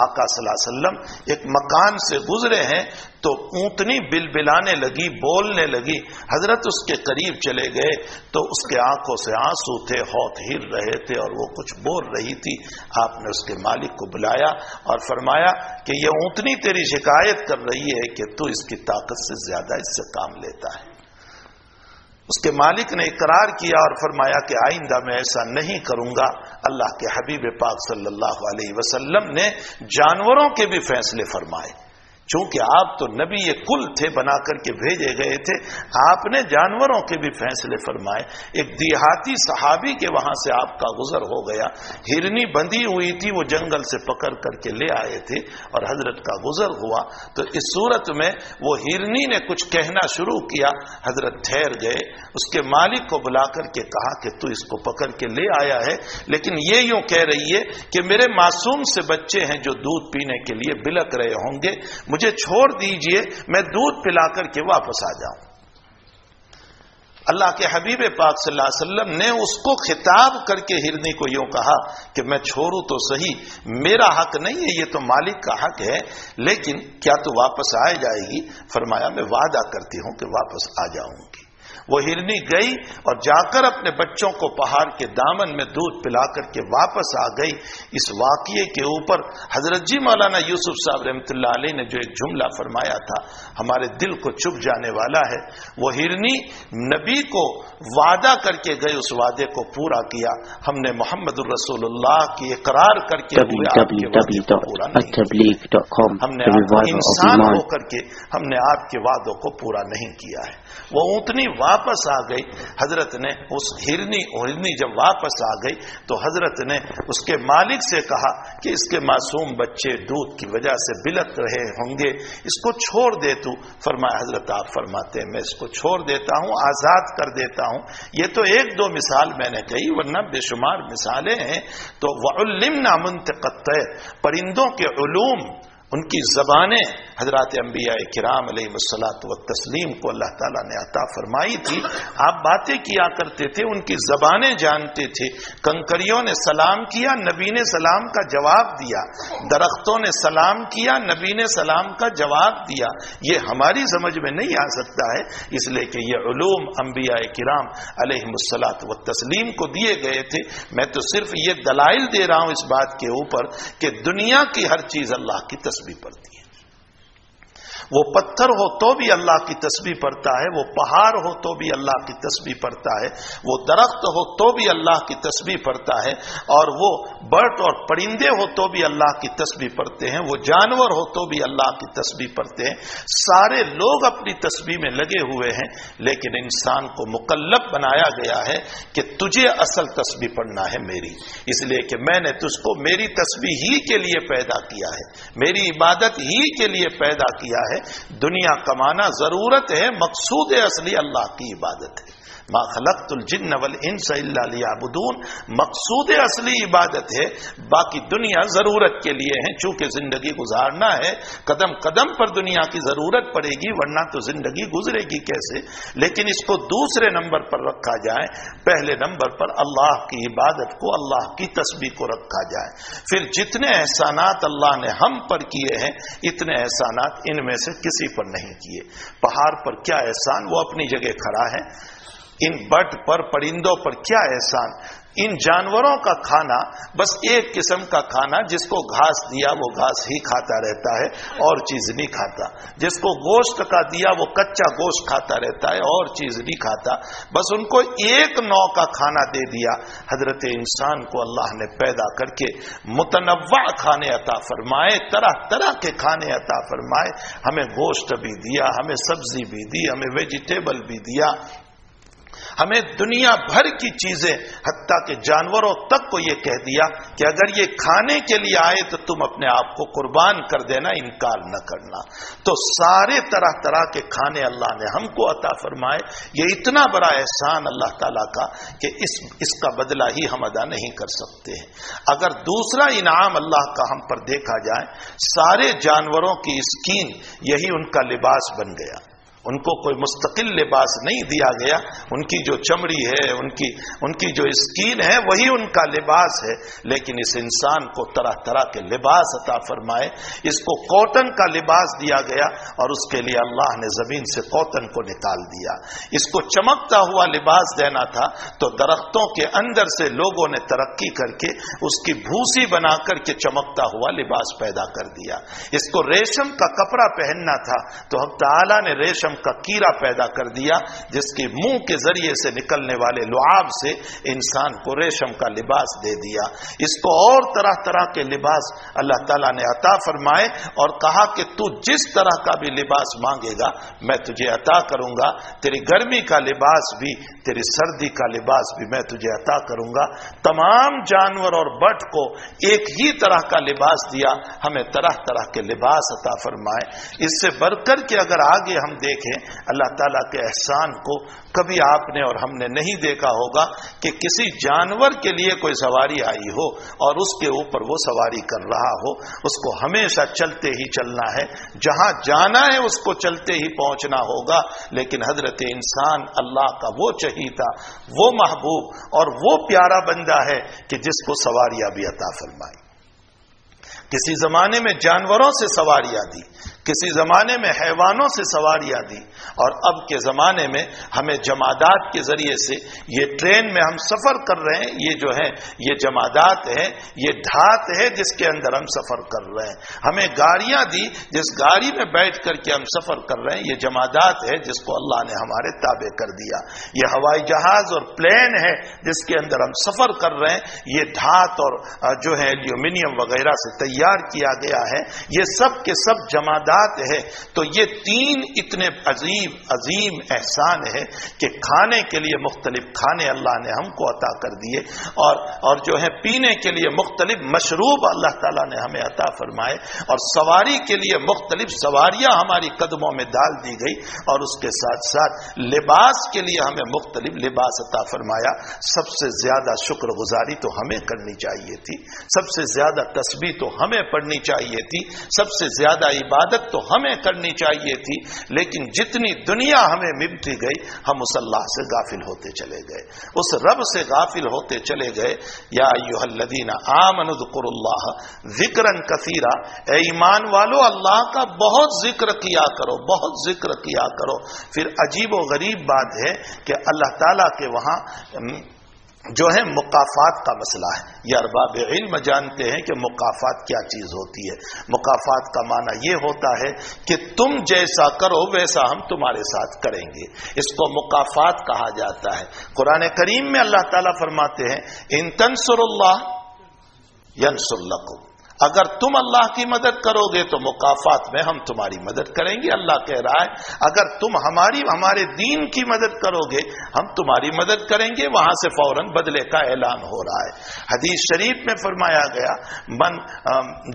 A: آقا صلی اللہ علیہ وسلم ایک مکان سے گزرے ہیں تو اونٹنی بلبلانے لگی، بولنے لگی، حضرت اس کے قریب چلے گئے تو اس کے آنکھوں سے آنسو تھے، ہوٹ ہل رہے تھے اور وہ کچھ بول رہی تھی۔ آپ نے اس کے مالک کو بلایا اور فرمایا کہ یہ اونٹنی تیری شکایت کر رہی ہے کہ تو اس کی طاقت سے زیادہ اس سے کام لیتا ہے۔ اس کے مالک نے اقرار کیا اور فرمایا کہ آئندہ میں ایسا نہیں کروں گا۔ اللہ کے حبیب پاک صلی اللہ علیہ وسلم نے جانوروں کے بھی فیصلے فرمائے، چونکہ آپ تو نبی کل تھے، بنا کر کے بھیجے گئے تھے، آپ نے جانوروں کے بھی فیصلے فرمائے۔ ایک دیہاتی صحابی کے وہاں سے آپ کا گزر ہو گیا، ہرنی بندھی ہوئی تھی، وہ جنگل سے پکڑ کر کے لے آئے تھے اور حضرت کا گزر ہوا تو اس صورت میں وہ ہرنی نے کچھ کہنا شروع کیا، حضرت ٹھہر گئے، اس کے مالک کو بلا کر کے کہا کہ تو اس کو پکڑ کے لے آیا ہے، لیکن یہ یوں کہہ رہی ہے کہ میرے معصوم سے بچے ہیں جو دودھ پینے کے لیے بلک رہے ہوں گے، مجھے چھوڑ دیجئے، میں دودھ پلا کر کے واپس آ جاؤں۔ اللہ کے حبیب پاک صلی اللہ علیہ وسلم نے اس کو خطاب کر کے ہرنی کو یوں کہا کہ میں چھوڑوں تو صحیح، میرا حق نہیں ہے، یہ تو مالک کا حق ہے، لیکن کیا تو واپس آ جائے گی؟ فرمایا میں وعدہ کرتی ہوں کہ واپس آ جاؤں گی۔ وہ ہرنی گئی اور جا کر اپنے بچوں کو پہاڑ کے دامن میں دودھ پلا کر کے واپس آ گئی۔ اس واقعے کے اوپر حضرت جی مولانا یوسف صاحب رحمۃ اللہ علیہ نے جو ایک جملہ فرمایا تھا ہمارے دل کو چبھ جانے والا ہے۔ وہ ہرنی نبی کو وعدہ کر کے گئے، اس وعدے کو پورا کیا۔ ہم نے محمد الرسول اللہ کی اقرار کر کے ہم نے انسان ہو کر کے ہم نے آپ کے وعدوں کو پورا نہیں کیا ہے۔ وہ اونٹنی واپس آ گئی، حضرت نے اس ہرنی جب واپس آ گئی تو حضرت نے اس کے مالک سے کہا کہ اس کے معصوم بچے دودھ کی وجہ سے بلک رہے ہوں گے، اس کو چھوڑ دے تو۔ فرمایا حضرت آپ فرماتے ہیں میں اس کو چھوڑ دیتا ہوں، آزاد کر دیتا ہوں۔ یہ تو ایک دو مثال میں نے کہی، ورنہ بے شمار مثالیں ہیں۔ تو وَعُلِّمْنَا مُنْتِقَ الطَّيْرِ، پرندوں کے علوم، ان کی زبانیں حضرات انبیاء کرام علیہ الصلاۃ والتسلیم کو اللہ تعالیٰ نے عطا فرمائی تھی۔ آپ باتیں کیا کرتے تھے، ان کی زبانیں جانتے تھے۔ کنکریوں نے سلام کیا، نبی نے سلام کا جواب دیا، درختوں نے سلام کیا، نبی نے سلام کا جواب دیا۔ یہ ہماری سمجھ میں نہیں آ سکتا ہے، اس لیے کہ یہ علوم انبیاء کرام علیہ الصلاۃ والتسلیم کو دیے گئے تھے۔ میں تو صرف یہ دلائل دے رہا ہوں اس بات کے اوپر کہ دنیا کی ہر چیز اللہ کی تسبیح پڑھتی ہے۔ وہ پتھر ہو تو بھی اللہ کی تسبیح پڑھتا ہے، وہ پہاڑ ہو تو بھی اللہ کی تسبیح پڑھتا ہے، وہ درخت ہو تو بھی اللہ کی تسبیح پڑھتا ہے، اور وہ برڈ اور پرندے ہو تو بھی اللہ کی تسبیح پڑھتے ہیں، وہ جانور ہو تو بھی اللہ کی تسبیح پڑھتے ہیں۔ سارے لوگ اپنی تسبیح میں لگے ہوئے ہیں، لیکن انسان کو مکلف بنایا گیا ہے کہ تجھے اصل تسبیح پڑھنا ہے میری، اس لیے کہ میں نے تجھ کو میری تسبیح ہی کے لیے پیدا کیا ہے، میری عبادت ہی کے لیے پیدا کیا ہے۔ دنیا کمانا ضرورت ہے، مقصود اصلی اللہ کی عبادت ہے۔ ما خلقت الجن والانس الا لیعبدون، مقصود اصلی عبادت ہے، باقی دنیا ضرورت کے لیے ہے، چونکہ زندگی گزارنا ہے، قدم قدم پر دنیا کی ضرورت پڑے گی، ورنہ تو زندگی گزرے گی کیسے؟ لیکن اس کو دوسرے نمبر پر رکھا جائے، پہلے نمبر پر اللہ کی عبادت کو، اللہ کی تسبیح کو رکھا جائے۔ پھر جتنے احسانات اللہ نے ہم پر کیے ہیں، اتنے احسانات ان میں سے کسی پر نہیں کیے۔ پہاڑ پر کیا احسان، وہ اپنی جگہ کھڑا ہے، ان برڈ پر، پرندوں پر کیا احسان، ان جانوروں کا کھانا بس ایک قسم کا کھانا، جس کو گھاس دیا وہ گھاس ہی کھاتا رہتا ہے، اور چیز نہیں کھاتا، جس کو گوشت کا دیا وہ کچا گوشت کھاتا رہتا ہے، اور چیز نہیں کھاتا، بس ان کو ایک نوع کا کھانا دے دیا۔ حضرت انسان کو اللہ نے پیدا کر کے متنوع کھانے عطا فرمائے، طرح طرح کے کھانے عطا فرمائے، ہمیں گوشت بھی دیا، ہمیں سبزی بھی دی، ہمیں ویجیٹیبل بھی دیا، ہمیں دنیا بھر کی چیزیں حتیٰ کہ جانوروں تک کو یہ کہہ دیا کہ اگر یہ کھانے کے لیے آئے تو تم اپنے آپ کو قربان کر دینا، انکار نہ کرنا۔ تو سارے طرح طرح کے کھانے اللہ نے ہم کو عطا فرمائے۔ یہ اتنا بڑا احسان اللہ تعالیٰ کا کہ اس کا بدلہ ہی ہم ادا نہیں کر سکتے ہیں۔ اگر دوسرا انعام اللہ کا ہم پر دیکھا جائے، سارے جانوروں کی اسکین یہی ان کا لباس بن گیا، ان کو کوئی مستقل لباس نہیں دیا گیا، ان کی جو چمڑی ہے، ان کی جو اسکین ہے وہی ان کا لباس ہے۔ لیکن اس انسان کو طرح طرح کے لباس عطا فرمائے، اس کو کاٹن کا لباس دیا گیا اور اس کے لیے اللہ نے زمین سے کاٹن کو نکال دیا۔ اس کو چمکتا ہوا لباس دینا تھا تو درختوں کے اندر سے لوگوں نے ترقی کر کے اس کی بھوسی بنا کر کے چمکتا ہوا لباس پیدا کر دیا۔ اس کو ریشم کا کپڑا پہننا تھا تو حق تعالیٰ نے ریشم کا کیڑا پیدا کر دیا، جس کے منہ کے ذریعے سے نکلنے والے لعاب سے انسان کو ریشم کا لباس دے دیا۔ اس کو اور طرح طرح کے لباس اللہ تعالیٰ نے عطا فرمائے اور کہا کہ تو جس طرح کا بھی لباس مانگے گا میں تجھے عطا کروں گا، تیری گرمی کا لباس بھی، تیری سردی کا لباس بھی میں تجھے عطا کروں گا۔ تمام جانور اور بٹ کو ایک ہی طرح کا لباس دیا، ہمیں طرح طرح کے لباس عطا فرمائے۔ اس سے بڑھ کر کے اگر آگے ہم دیکھیں اللہ تعالیٰ کے احسان کو، کبھی آپ نے اور ہم نے نہیں دیکھا ہوگا کہ کسی جانور کے لیے کوئی سواری آئی ہو اور اس کے اوپر وہ سواری کر رہا ہو۔ اس کو ہمیشہ چلتے ہی چلنا ہے، جہاں جانا ہے اس کو چلتے ہی پہنچنا ہوگا۔ لیکن حضرت انسان اللہ کا وہ چہیتا، وہ محبوب اور وہ پیارا بندہ ہے کہ جس کو سواریاں بھی عطا فرمائی۔ کسی زمانے میں جانوروں سے سواریاں دی، کسی زمانے میں حیوانوں سے سواریاں دی، اور اب کے زمانے میں ہمیں جمادات کے ذریعے سے، یہ ٹرین میں ہم سفر کر رہے ہیں، یہ جو ہے یہ جمادات ہے، یہ دھات ہے جس کے اندر ہم سفر کر رہے ہیں۔ ہمیں گاڑیاں دی، جس گاڑی میں بیٹھ کر کے ہم سفر کر رہے ہیں، یہ جمادات ہے جس کو اللہ نے ہمارے تابع کر دیا۔ یہ ہوائی جہاز اور پلین ہے جس کے اندر ہم سفر کر رہے ہیں، یہ دھات اور جو ہے ایلومینیم وغیرہ سے تیار کیا گیا ہے، یہ سب کے سب جمادات ہے۔ تو یہ تین اتنے عظیم احسان ہے کہ کھانے کے لیے مختلف کھانے اللہ نے ہم کو عطا کر دیے، اور جو ہے پینے کے لیے مختلف مشروب اللہ تعالیٰ نے ہمیں عطا فرمائے، اور سواری کے لیے مختلف سواریاں ہماری قدموں میں ڈال دی گئی، اور اس کے ساتھ ساتھ لباس کے لیے ہمیں مختلف لباس عطا فرمایا۔ سب سے زیادہ شکر گزاری تو ہمیں کرنی چاہیے تھی، سب سے زیادہ تسبیح تو ہمیں پڑھنی چاہیے تھی، سب سے زیادہ عبادت تو ہمیں کرنی چاہیے تھی، لیکن جتنی دنیا ہمیں ملتی گئی ہم اس اللہ سے غافل ہوتے چلے گئے، اس رب سے غافل ہوتے چلے گئے۔ یا ایھا الذین آمنوا اذکروا اللہ ذکرا کثیرا، اے ایمان والو اللہ کا بہت ذکر کیا کرو، بہت ذکر کیا کرو۔ پھر عجیب و غریب بات ہے کہ اللہ تعالیٰ کے وہاں جو ہے مقافات کا مسئلہ ہے۔ یہ ارباب علم جانتے ہیں کہ مقافات کیا چیز ہوتی ہے۔ مقافات کا معنی یہ ہوتا ہے کہ تم جیسا کرو ویسا ہم تمہارے ساتھ کریں گے، اس کو مقافات کہا جاتا ہے۔ قرآن کریم میں اللہ تعالیٰ فرماتے ہیں ان تنصروا اللہ ینصر لکم، اگر تم اللہ کی مدد کرو گے تو مقافات میں ہم تمہاری مدد کریں گے۔ اللہ کہہ رہا ہے اگر تم ہمارے دین کی مدد کرو گے ہم تمہاری مدد کریں گے، وہاں سے فوراً بدلے کا اعلان ہو رہا ہے۔ حدیث شریف میں فرمایا گیا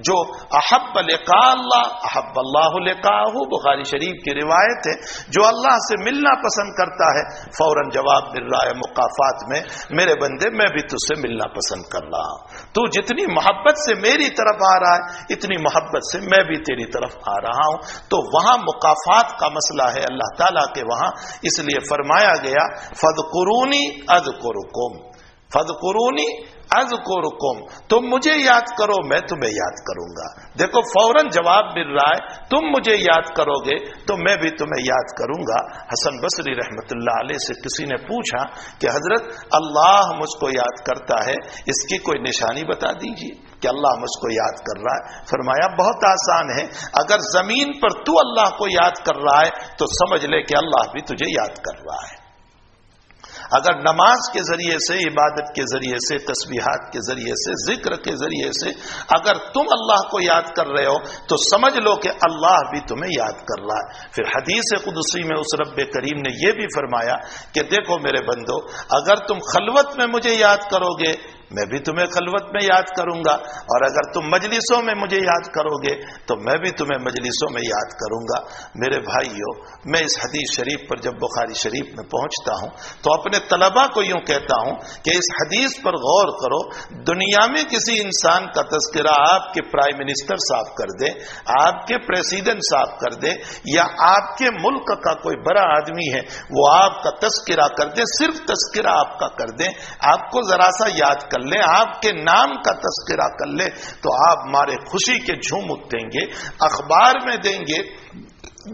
A: جو احب لقاء اللہ احب اللہ لقاءہ، بخاری شریف کی روایت ہے، جو اللہ سے ملنا پسند کرتا ہے فوراً جواب مل رہا ہے مقافات میں، میرے بندے میں بھی تجھ سے ملنا پسند کر رہا ہوں، تو جتنی محبت سے میری طرف آ رہا ہے اتنی محبت سے میں بھی تیری طرف آ رہا ہوں۔ تو وہاں مقافات کا مسئلہ ہے اللہ تعالیٰ کے وہاں، اس لیے فرمایا گیا فاذکرونی اذکرکم، فاذکرونی اذکرکم، تم مجھے یاد کرو میں تمہیں یاد کروں گا۔ دیکھو فوراً جواب مل رہا ہے تم مجھے یاد کرو گے تو میں بھی تمہیں یاد کروں گا۔ حسن بصری رحمت اللہ علیہ سے کسی نے پوچھا کہ حضرت اللہ مجھ کو یاد کرتا ہے، اس کی کوئی نشانی بتا دیجیے کہ اللہ مجھ کو یاد کر رہا ہے۔ فرمایا بہت آسان ہے، اگر زمین پر تو اللہ کو یاد کر رہا ہے تو سمجھ لے کہ اللہ بھی تجھے یاد کر رہا ہے۔ اگر نماز کے ذریعے سے، عبادت کے ذریعے سے، تسبیحات کے ذریعے سے، ذکر کے ذریعے سے اگر تم اللہ کو یاد کر رہے ہو تو سمجھ لو کہ اللہ بھی تمہیں یاد کر رہا ہے۔ پھر حدیث قدسی میں اس رب کریم نے یہ بھی فرمایا کہ دیکھو میرے بندو، اگر تم خلوت میں مجھے یاد کرو گے میں بھی تمہیں خلوت میں یاد کروں گا، اور اگر تم مجلسوں میں مجھے یاد کرو گے تو میں بھی تمہیں مجلسوں میں یاد کروں گا۔ میرے بھائیو، میں اس حدیث شریف پر جب بخاری شریف میں پہنچتا ہوں تو اپنے طلباء کو یوں کہتا ہوں کہ اس حدیث پر غور کرو۔ دنیا میں کسی انسان کا تذکرہ آپ کے پرائم منسٹر صاحب کر دے، آپ کے پریزیڈنٹ صاحب کر دے، یا آپ کے ملک کا کوئی بڑا آدمی ہے وہ آپ کا تذکرہ کر دے، صرف تذکرہ آپ کا کر دیں، آپ کو ذرا سا یاد کر لیں، آپ کے نام کا تذکرہ کر لیں، تو آپ ہمارے خوشی کے جھوم اٹھیں گے، اخبار میں دیں گے،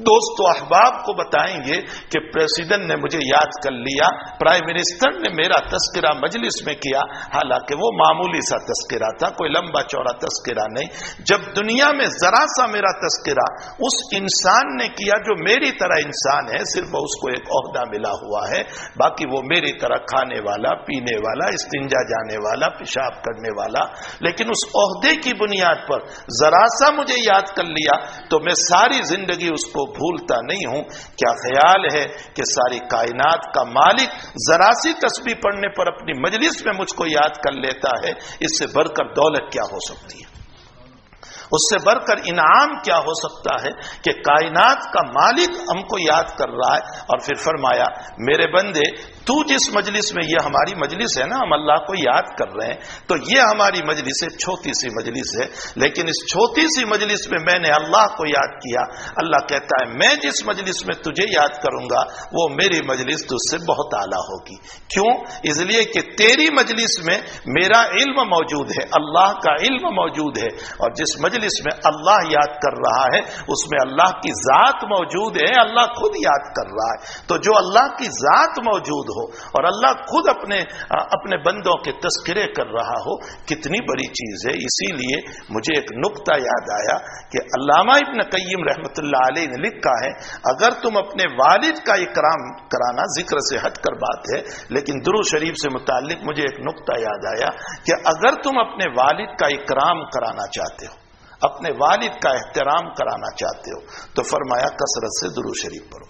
A: دوست و احباب کو بتائیں گے کہ پریزیڈنٹ نے مجھے یاد کر لیا، پرائم منسٹر نے میرا تذکرہ مجلس میں کیا، حالانکہ وہ معمولی سا تذکرہ تھا، کوئی لمبا چوڑا تذکرہ نہیں۔ جب دنیا میں ذرا سا میرا تذکرہ اس انسان نے کیا جو میری طرح انسان ہے، صرف اس کو ایک عہدہ ملا ہوا ہے، باقی وہ میری طرح کھانے والا، پینے والا، استنجا جانے والا، پیشاب کرنے والا، لیکن اس عہدے کی بنیاد پر ذرا سا مجھے یاد کر لیا تو میں ساری زندگی اس کو بھولتا نہیں ہوں۔ کیا خیال ہے کہ ساری کائنات کا مالک ذرا سی تسبیح پڑھنے پر اپنی مجلس میں مجھ کو یاد کر لیتا ہے؟ اس سے بڑھ کر دولت کیا ہو سکتی ہے؟ اس سے بڑھ کر انعام کیا ہو سکتا ہے کہ کائنات کا مالک ہم کو یاد کر رہا ہے؟ اور پھر فرمایا میرے بندے تو جس مجلس میں، یہ ہماری مجلس ہے نا، ہم اللہ کو یاد کر رہے ہیں، تو یہ ہماری مجلس ہے، چھوٹی سی مجلس ہے، لیکن اس چھوٹی سی مجلس میں میں نے اللہ کو یاد کیا۔ اللہ کہتا ہے میں جس مجلس میں تجھے یاد کروں گا وہ میری مجلس تجھ سے بہت اعلیٰ ہوگی۔ کیوں؟ اس لیے کہ تیری مجلس میں میرا علم موجود ہے، اللہ کا علم موجود ہے، اور جس مجلس میں اللہ یاد کر رہا ہے اس میں اللہ کی ذات موجود ہے، اللہ خود یاد کر رہا ہے۔ تو جو اللہ کی ذات موجود ہو اور اللہ خود اپنے بندوں کے تذکرے کر رہا ہو، کتنی بڑی چیز ہے۔ اسی لیے مجھے ایک نقطہ یاد آیا کہ علامہ ابن قیم رحمۃ اللہ علیہ نے لکھا ہے، اگر تم اپنے والد کا اکرام کرانا، ذکر سے ہٹ کر بات ہے لیکن درود شریف سے متعلق مجھے ایک نقطہ یاد آیا کہ اگر تم اپنے والد کا اکرام کرانا چاہتے ہو، اپنے والد کا احترام کرانا چاہتے ہو، تو فرمایا کثرت سے درود شریف پڑھو۔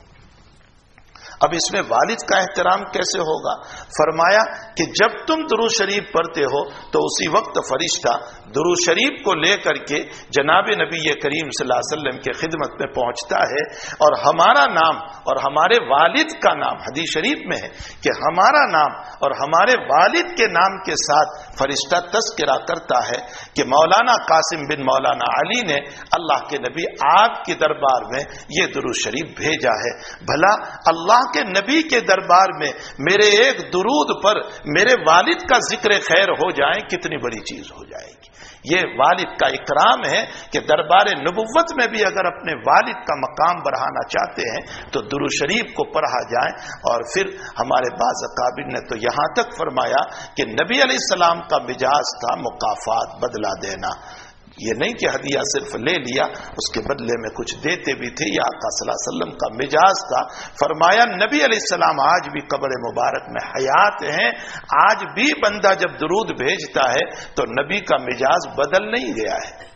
A: اب اس میں والد کا احترام کیسے ہوگا؟ فرمایا کہ جب تم درود شریف پڑھتے ہو تو اسی وقت فرشتہ درود شریف کو لے کر کے جناب نبی کریم صلی اللہ علیہ وسلم کے خدمت میں پہنچتا ہے، اور ہمارا نام اور ہمارے والد کا نام، حدیث شریف میں ہے کہ ہمارا نام اور ہمارے والد کے نام کے ساتھ فرشتہ تذکرہ کرتا ہے کہ مولانا قاسم بن مولانا علی نے اللہ کے نبی آپ کے دربار میں یہ درود شریف بھیجا ہے۔ بھلا اللہ کے نبی کے دربار میں میرے ایک درود پر میرے والد کا ذکر خیر ہو جائے، کتنی بڑی چیز ہو جائے گی۔ یہ والد کا اکرام ہے کہ دربار نبوت میں بھی اگر اپنے والد کا مقام بڑھانا چاہتے ہیں تو درود شریف کو پڑھا جائے۔ اور پھر ہمارے بعض اکابر نے تو یہاں تک فرمایا کہ نبی علیہ السلام کا مزاج تھا مکافات، بدلہ دینا، یہ نہیں کہ ہدیہ صرف لے لیا، اس کے بدلے میں کچھ دیتے بھی تھے، یہ آقا صلی اللہ علیہ وسلم کا مزاج تھا۔ فرمایا نبی علیہ السلام آج بھی قبر مبارک میں حیات ہیں، آج بھی بندہ جب درود بھیجتا ہے تو نبی کا مزاج بدل نہیں گیا ہے،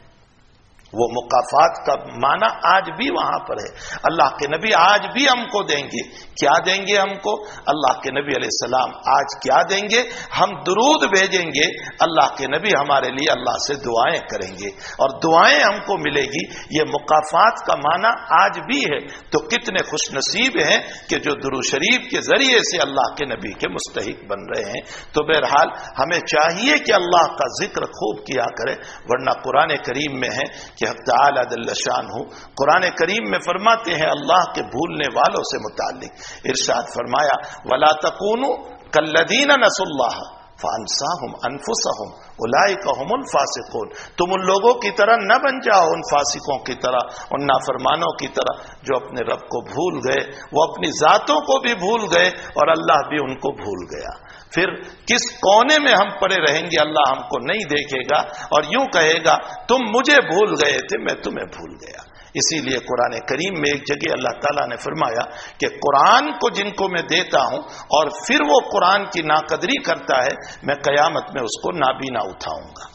A: وہ مکافات کا معنی آج بھی وہاں پر ہے۔ اللہ کے نبی آج بھی ہم کو دیں گے، کیا دیں گے ہم کو؟ اللہ کے نبی علیہ السلام آج کیا دیں گے؟ ہم درود بھیجیں گے، اللہ کے نبی ہمارے لیے اللہ سے دعائیں کریں گے اور دعائیں ہم کو ملے گی۔ یہ مکافات کا معنی آج بھی ہے۔ تو کتنے خوش نصیب ہیں کہ جو درود شریف کے ذریعے سے اللہ کے نبی کے مستحق بن رہے ہیں۔ تو بہرحال ہمیں چاہیے کہ اللہ کا ذکر خوب کیا کرے، ورنہ قرآن کریم میں ہے کہ حق تعالی جل شانہ قرآن کریم میں فرماتے ہیں اللہ کے بھولنے والوں سے متعلق، ارشاد فرمایا وَلَا تَكُونُوا كَالَّذِينَ نَسُوا اللَّهَ فَأَنْسَاهُمْ أَنفُسَهُمْ أُولَئِكَ هُمُ الْفَاسِقُونَ۔ تم ان لوگوں کی طرح نہ بن جاؤ، ان فاسقوں کی طرح، ان نافرمانوں کی طرح جو اپنے رب کو بھول گئے، وہ اپنی ذاتوں کو بھی بھول گئے اور اللہ بھی ان کو بھول گیا۔ پھر کس کونے میں ہم پڑے رہیں گے اللہ ہم کو نہیں دیکھے گا اور یوں کہے گا تم مجھے بھول گئے تھے، میں تمہیں بھول گیا۔ اسی لیے قرآن کریم میں ایک جگہ اللہ تعالیٰ نے فرمایا کہ قرآن کو جن کو میں دیتا ہوں اور پھر وہ قرآن کی ناقدری کرتا ہے، میں قیامت میں اس کو نابینا اٹھاؤں گا۔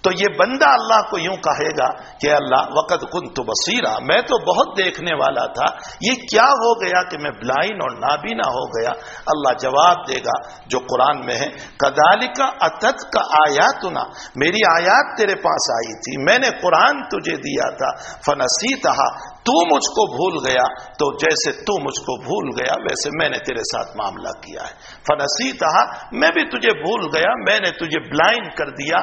A: تو یہ بندہ اللہ کو یوں کہے گا کہ اللہ وقد کنت بصیرا، میں تو بہت دیکھنے والا تھا، یہ کیا ہو گیا کہ میں بلائنڈ اور نابینا ہو گیا؟ اللہ جواب دے گا جو قرآن میں ہے، کذالک اتتک آیاتنا، میری آیات تیرے پاس آئی تھی، میں نے قرآن تجھے دیا تھا، فنسیتھا، تو مجھ کو بھول گیا، تو جیسے تو مجھ کو بھول گیا ویسے میں نے تیرے ساتھ معاملہ کیا ہے۔ فنسیتھا، میں بھی تجھے بھول گیا، میں نے تجھے بلائنڈ کر دیا،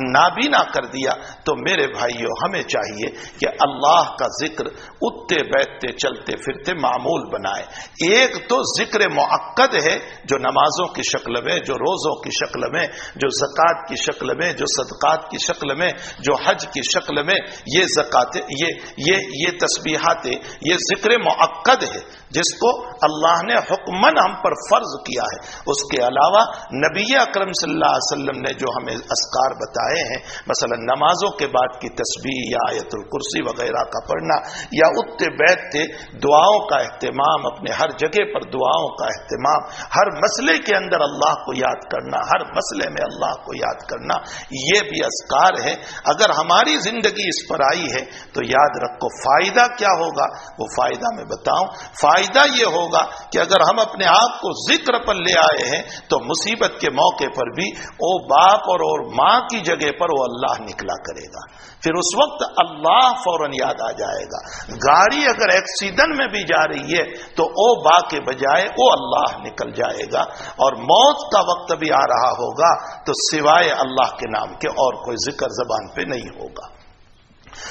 A: نابینا کر دیا۔ تو میرے بھائیوں ہمیں چاہیے کہ اللہ کا ذکر اٹھتے بیٹھتے چلتے پھرتے معمول بنائے۔ ایک تو ذکر مؤکد ہے جو نمازوں کی شکل میں، جو روزوں کی شکل میں، جو زکوٰۃ کی شکل میں، جو صدقات کی شکل میں، جو حج کی شکل میں، یہ زکوٰۃ، یہ تسبیحات، یہ ذکر مؤکد ہے جس کو اللہ نے حکمن ہم پر فرض کیا ہے۔ اس کے علاوہ نبی اکرم صلی اللہ علیہ وسلم نے جو ہمیں اذکار بتائے ہیں، مثلا نمازوں کے بعد کی تسبیح یا آیت الکرسی وغیرہ کا پڑھنا، یا اٹھتے بیٹھتے دعاؤں کا اہتمام، اپنے ہر جگہ پر دعاؤں کا اہتمام، ہر مسئلے کے اندر اللہ کو یاد کرنا، ہر مسئلے میں اللہ کو یاد کرنا، یہ بھی اذکار ہے۔ اگر ہماری زندگی اس پر آئی ہے تو یاد رکھو فائدہ کیا ہوگا، وہ فائدہ میں بتاؤں۔ فائدہ یہ ہوگا کہ اگر ہم اپنے آپ کو ذکر پر لے آئے ہیں تو مصیبت کے موقع پر بھی او باپ اور ماں کی جگہ پر وہ اللہ نکلا کرے گا، پھر اس وقت اللہ فوراً یاد آ جائے گا۔ گاڑی اگر ایکسیڈنٹ میں بھی جا رہی ہے تو او با کے بجائے او اللہ نکل جائے گا، اور موت کا وقت بھی آ رہا ہوگا تو سوائے اللہ کے نام کے اور کوئی ذکر زبان پہ نہیں ہوگا۔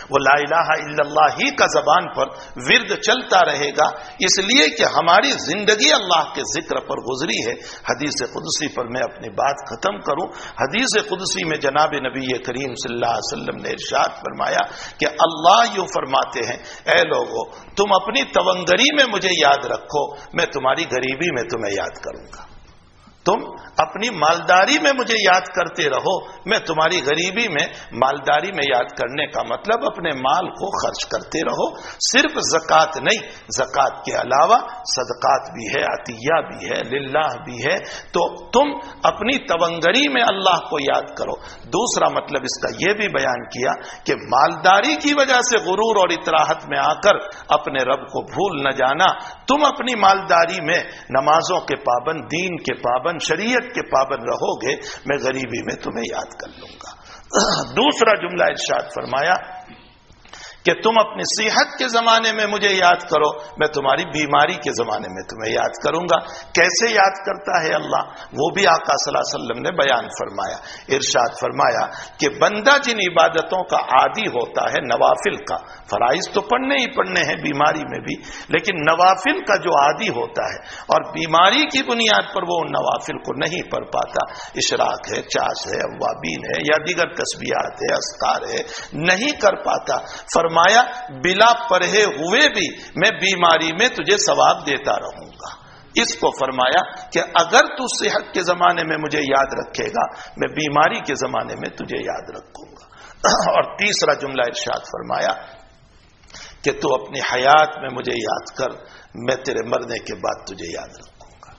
A: وہ لا الہ الا اللہ ہی کا زبان پر ورد چلتا رہے گا، اس لیے کہ ہماری زندگی اللہ کے ذکر پر گزری ہے۔ حدیث قدسی پر میں اپنی بات ختم کروں۔ حدیث قدسی میں جناب نبی کریم صلی اللہ علیہ وسلم نے ارشاد فرمایا کہ اللہ یوں فرماتے ہیں، اے لوگو تم اپنی تونگری میں مجھے یاد رکھو، میں تمہاری غریبی میں تمہیں یاد کروں گا۔ تم اپنی مالداری میں مجھے یاد کرتے رہو، میں تمہاری غریبی میں، مالداری میں یاد کرنے کا مطلب اپنے مال کو خرچ کرتے رہو۔ صرف زکوٰۃ نہیں، زکوٰۃ کے علاوہ صدقات بھی ہے، عطیہ بھی ہے، للہ بھی ہے، تو تم اپنی تونگری میں اللہ کو یاد کرو۔ دوسرا مطلب اس کا یہ بھی بیان کیا کہ مالداری کی وجہ سے غرور اور اطراحت میں آ کر اپنے رب کو بھول نہ جانا۔ تم اپنی مالداری میں نمازوں کے پابند، دین کے پابند، شریعت کے پابند رہو گے، میں غریبی میں تمہیں یاد کر لوں گا۔ دوسرا جملہ ارشاد فرمایا کہ تم اپنی صحت کے زمانے میں مجھے یاد کرو، میں تمہاری بیماری کے زمانے میں تمہیں یاد کروں گا۔ کیسے یاد کرتا ہے اللہ، وہ بھی آقا صلی اللہ علیہ وسلم نے بیان فرمایا۔ ارشاد فرمایا کہ بندہ جن عبادتوں کا عادی ہوتا ہے، نوافل کا، فرائض تو پڑھنے ہی پڑھنے ہیں بیماری میں بھی، لیکن نوافل کا جو عادی ہوتا ہے اور بیماری کی بنیاد پر وہ ان نوافل کو نہیں پڑھ پاتا، اشراق ہے، چاش ہے، اوابین ہے، یا دیگر تسبیحات ہے، اذکار ہے، نہیں کر پاتا، فرمایا بلا پڑھے ہوئے بھی میں بیماری میں تجھے ثواب دیتا رہوں گا۔ اس کو فرمایا کہ اگر تو صحت کے زمانے میں مجھے یاد رکھے گا، میں بیماری کے زمانے میں تجھے یاد رکھوں گا۔ اور تیسرا جملہ ارشاد فرمایا کہ تو اپنی حیات میں مجھے یاد کر، میں تیرے مرنے کے بعد تجھے یاد رکھوں گا۔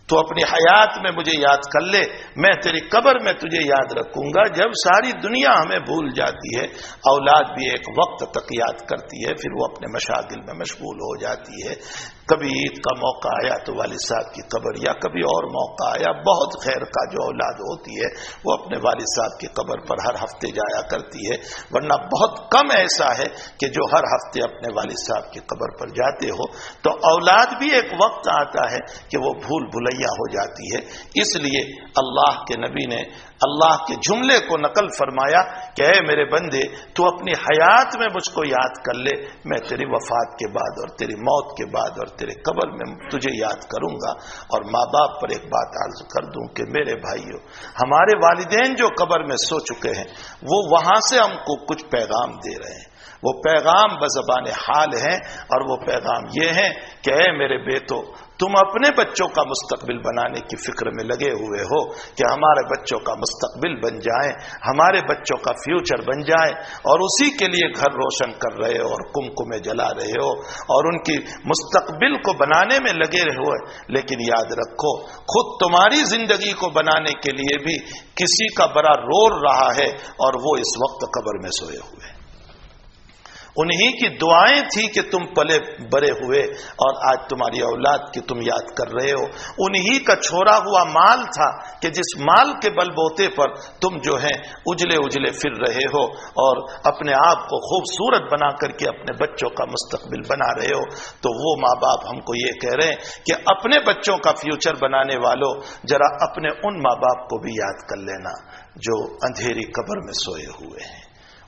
A: تو اپنی حیات میں مجھے یاد کر لے، میں تیری قبر میں تجھے یاد رکھوں گا۔ جب ساری دنیا ہمیں بھول جاتی ہے، اولاد بھی ایک وقت تک یاد کرتی ہے، پھر وہ اپنے مشاغل میں مشغول ہو جاتی ہے۔ کبھی عید کا موقع آیا تو والد صاحب کی قبر، یا کبھی اور موقع آیا، بہت خیر کا جو اولاد ہوتی ہے وہ اپنے والد صاحب کی قبر پر ہر ہفتے جایا کرتی ہے، ورنہ بہت کم ایسا ہے کہ جو ہر ہفتے اپنے والد صاحب کی قبر پر جاتے ہو۔ تو اولاد بھی ایک وقت آتا ہے کہ وہ بھول بھلیا ہو جاتی ہے۔ اس لیے اللہ کے نبی نے اللہ کے جملے کو نقل فرمایا کہ اے میرے بندے، تو اپنی حیات میں مجھ کو یاد کر لے، میں تیری وفات کے بعد اور تیری موت کے بعد اور تیرے قبر میں تجھے یاد کروں گا۔ اور ماں باپ پر ایک بات عرض کر دوں کہ میرے بھائیوں، ہمارے والدین جو قبر میں سو چکے ہیں، وہ وہاں سے ہم کو کچھ پیغام دے رہے ہیں۔ وہ پیغام بزبان حال ہیں، اور وہ پیغام یہ ہے کہ اے میرے بیٹو، تم اپنے بچوں کا مستقبل بنانے کی فکر میں لگے ہوئے ہو کہ ہمارے بچوں کا مستقبل بن جائیں، ہمارے بچوں کا فیوچر بن جائے، اور اسی کے لیے گھر روشن کر رہے ہو اور کمکمے جلا رہے ہو اور ان کی مستقبل کو بنانے میں لگے رہے ہو۔ لیکن یاد رکھو، خود تمہاری زندگی کو بنانے کے لیے بھی کسی کا بڑا رول رہا ہے، اور وہ اس وقت قبر میں سوئے ہوئے۔ انہی کی دعائیں تھی کہ تم پلے بڑے ہوئے اور آج تمہاری اولاد کی تم یاد کر رہے ہو۔ انہی کا چھوڑا ہوا مال تھا کہ جس مال کے بل بوتے پر تم جو ہے اجلے اجلے پھر رہے ہو اور اپنے آپ کو خوبصورت بنا کر کے اپنے بچوں کا مستقبل بنا رہے ہو۔ تو وہ ماں باپ ہم کو یہ کہہ رہے ہیں کہ اپنے بچوں کا فیوچر بنانے والوں، ذرا اپنے ان ماں باپ کو بھی یاد کر لینا جو اندھیری قبر میں سوئے ہوئے ہیں،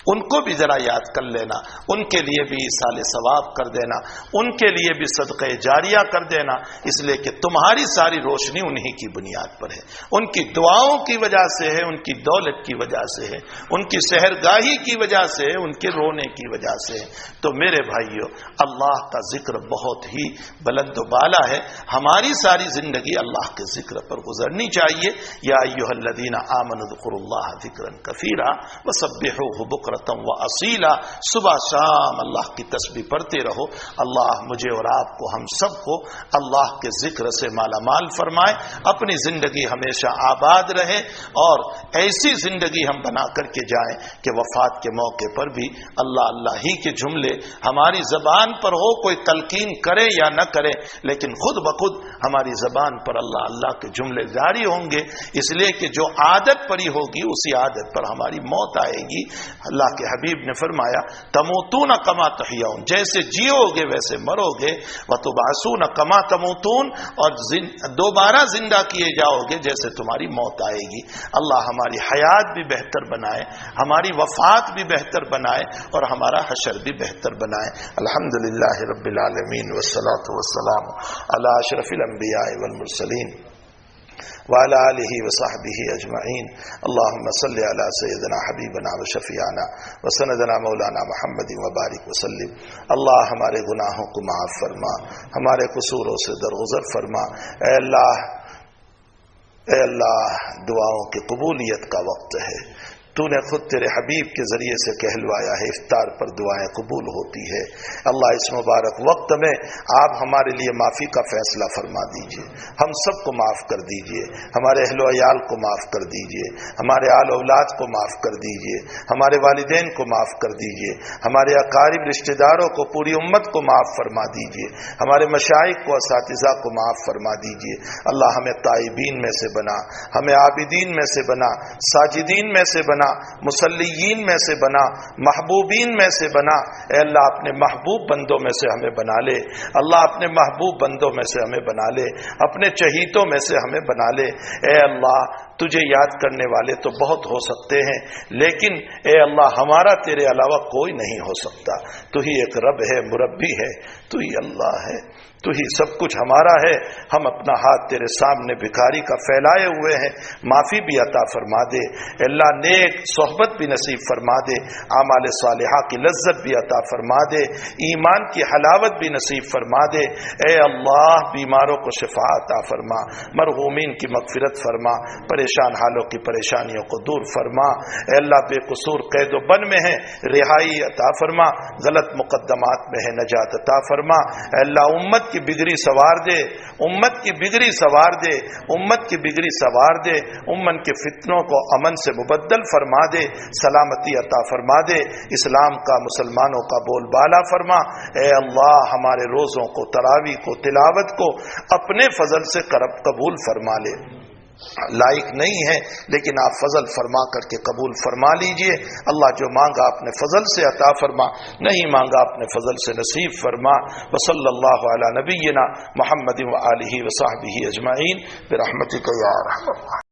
A: ان کو بھی ذرا یاد کر لینا، ان کے لیے بھی ایصال ثواب کر دینا، ان کے لیے بھی صدقہ جاریہ کر دینا، اس لیے کہ تمہاری ساری روشنی انہی کی بنیاد پر ہے، ان کی دعاؤں کی وجہ سے ہے، ان کی دولت کی وجہ سے ہے، ان کی سحرگاہی کی وجہ سے ہے، ان کے رونے کی وجہ سے ہے۔ تو میرے بھائیو، اللہ کا ذکر بہت ہی بلند و بالا ہے، ہماری ساری زندگی اللہ کے ذکر پر گزرنی چاہیے۔ یا ایھا الذین آمنوا اذکروا اللہ ذکرا کثیرا وسبحوہ بکرۃ و اصیلا، صبح شام اللہ کی تسبیح پڑھتے رہو۔ اللہ مجھے اور آپ کو، ہم سب کو اللہ کے ذکر سے مالا مال فرمائے، اپنی زندگی ہمیشہ آباد رہے، اور ایسی زندگی ہم بنا کر کے جائیں کہ وفات کے موقع پر بھی اللہ اللہ ہی کے جملے ہماری زبان پر ہو، کوئی تلقین کرے یا نہ کرے، لیکن خود بخود ہماری زبان پر اللہ اللہ کے جملے جاری ہوں گے، اس لیے کہ جو عادت پڑی ہوگی اسی عادت پر ہماری موت آئے گی۔ اللہ کے حبیب نے فرمایا تموتون کما تحیون، جیسے جیو گے ویسے مرو گے، وتبعثون کما تموتون، اور دوبارہ زندہ کیے جاؤ گے جیسے تمہاری موت آئے گی۔ اللہ ہماری حیات بھی بہتر بنائے، ہماری وفات بھی بہتر بنائے، اور ہمارا حشر بھی بہتر بنائے۔ الحمدللہ رب العالمین والصلاة والسلام علی اشرف الانبیاء والمرسلین وعلى آلہ وصحبہ اجمعین۔ اللہم صل علی سیدنا حبیبنا وشفیعنا وسندنا مولانا محمد وبارک وسلم۔ اللہ ہمارے گناہوں کو معاف فرما، ہمارے قصوروں سے درگزر فرما۔ اے اللہ دعاؤں کی قبولیت کا وقت ہے، تو نے خود تیرے حبیب کے ذریعے سے کہلوایا ہے افطار پر دعائیں قبول ہوتی ہے۔ اللہ اس مبارک وقت میں آپ ہمارے لیے معافی کا فیصلہ فرما دیجئے، ہم سب کو معاف کر دیجئے، ہمارے اہل و عیال کو معاف کر دیجئے، ہمارے آل اولاد کو معاف کر دیجئے، ہمارے والدین کو معاف کر دیجئے، ہمارے اقارب رشتہ داروں کو، پوری امت کو معاف فرما دیجئے، ہمارے مشائخ کو، اساتذہ کو معاف فرما دیجئے۔ اللہ ہمیں تائبین میں سے بنا، ہمیں عابدین میں سے بنا، ساجدین میں سے بنا، مصلیین میں سے بنا، محبوبین میں سے بنا۔ اے اللہ اپنے محبوب بندوں میں سے ہمیں بنا لے، اللہ اپنے محبوب بندوں میں سے ہمیں بنا لے، اپنے چہیتوں میں سے ہمیں بنا لے۔ اے اللہ تجھے یاد کرنے والے تو بہت ہو سکتے ہیں، لیکن اے اللہ ہمارا تیرے علاوہ کوئی نہیں ہو سکتا، تو ہی ایک رب ہے، مربی ہے، تو ہی اللہ ہے، تو ہی سب کچھ ہمارا ہے۔ ہم اپنا ہاتھ تیرے سامنے بھکاری کا پھیلائے ہوئے ہیں، معافی بھی عطا فرما دے اللہ، نیک صحبت بھی نصیب فرما دے، اعمال صالحہ کی لذت بھی عطا فرما دے، ایمان کی حلاوت بھی نصیب فرما دے۔ اے اللہ بیماروں کو شفا عطا فرما، مرحومین کی مغفرت فرما، پریشان حالوں کی پریشانیوں کو دور فرما۔ اے اللہ بے قصور قید و بند میں ہے، رہائی عطا فرما، غلط مقدمات میں ہے، نجات عطا فرما۔ اے اللہ امت کی بگڑی سوار دے، امت کی بگڑی سوار دے، امت کی بگڑی سوار دے، امت کے فتنوں کو امن سے مبدل فرما دے، سلامتی عطا فرما دے، اسلام کا، مسلمانوں کا بول بالا فرما۔ اے اللہ ہمارے روزوں کو، تراویح کو، تلاوت کو اپنے فضل سے قبول فرما لے۔ لائق نہیں ہے لیکن آپ فضل فرما کر کے قبول فرما لیجئے۔ اللہ جو مانگا اپنے فضل سے عطا فرما، نہیں مانگا اپنے فضل سے نصیب فرما۔ وصلی اللہ علی نبینا محمد وآلہ وصحبہ اجمعین برحمتک یا ارحم الراحمین۔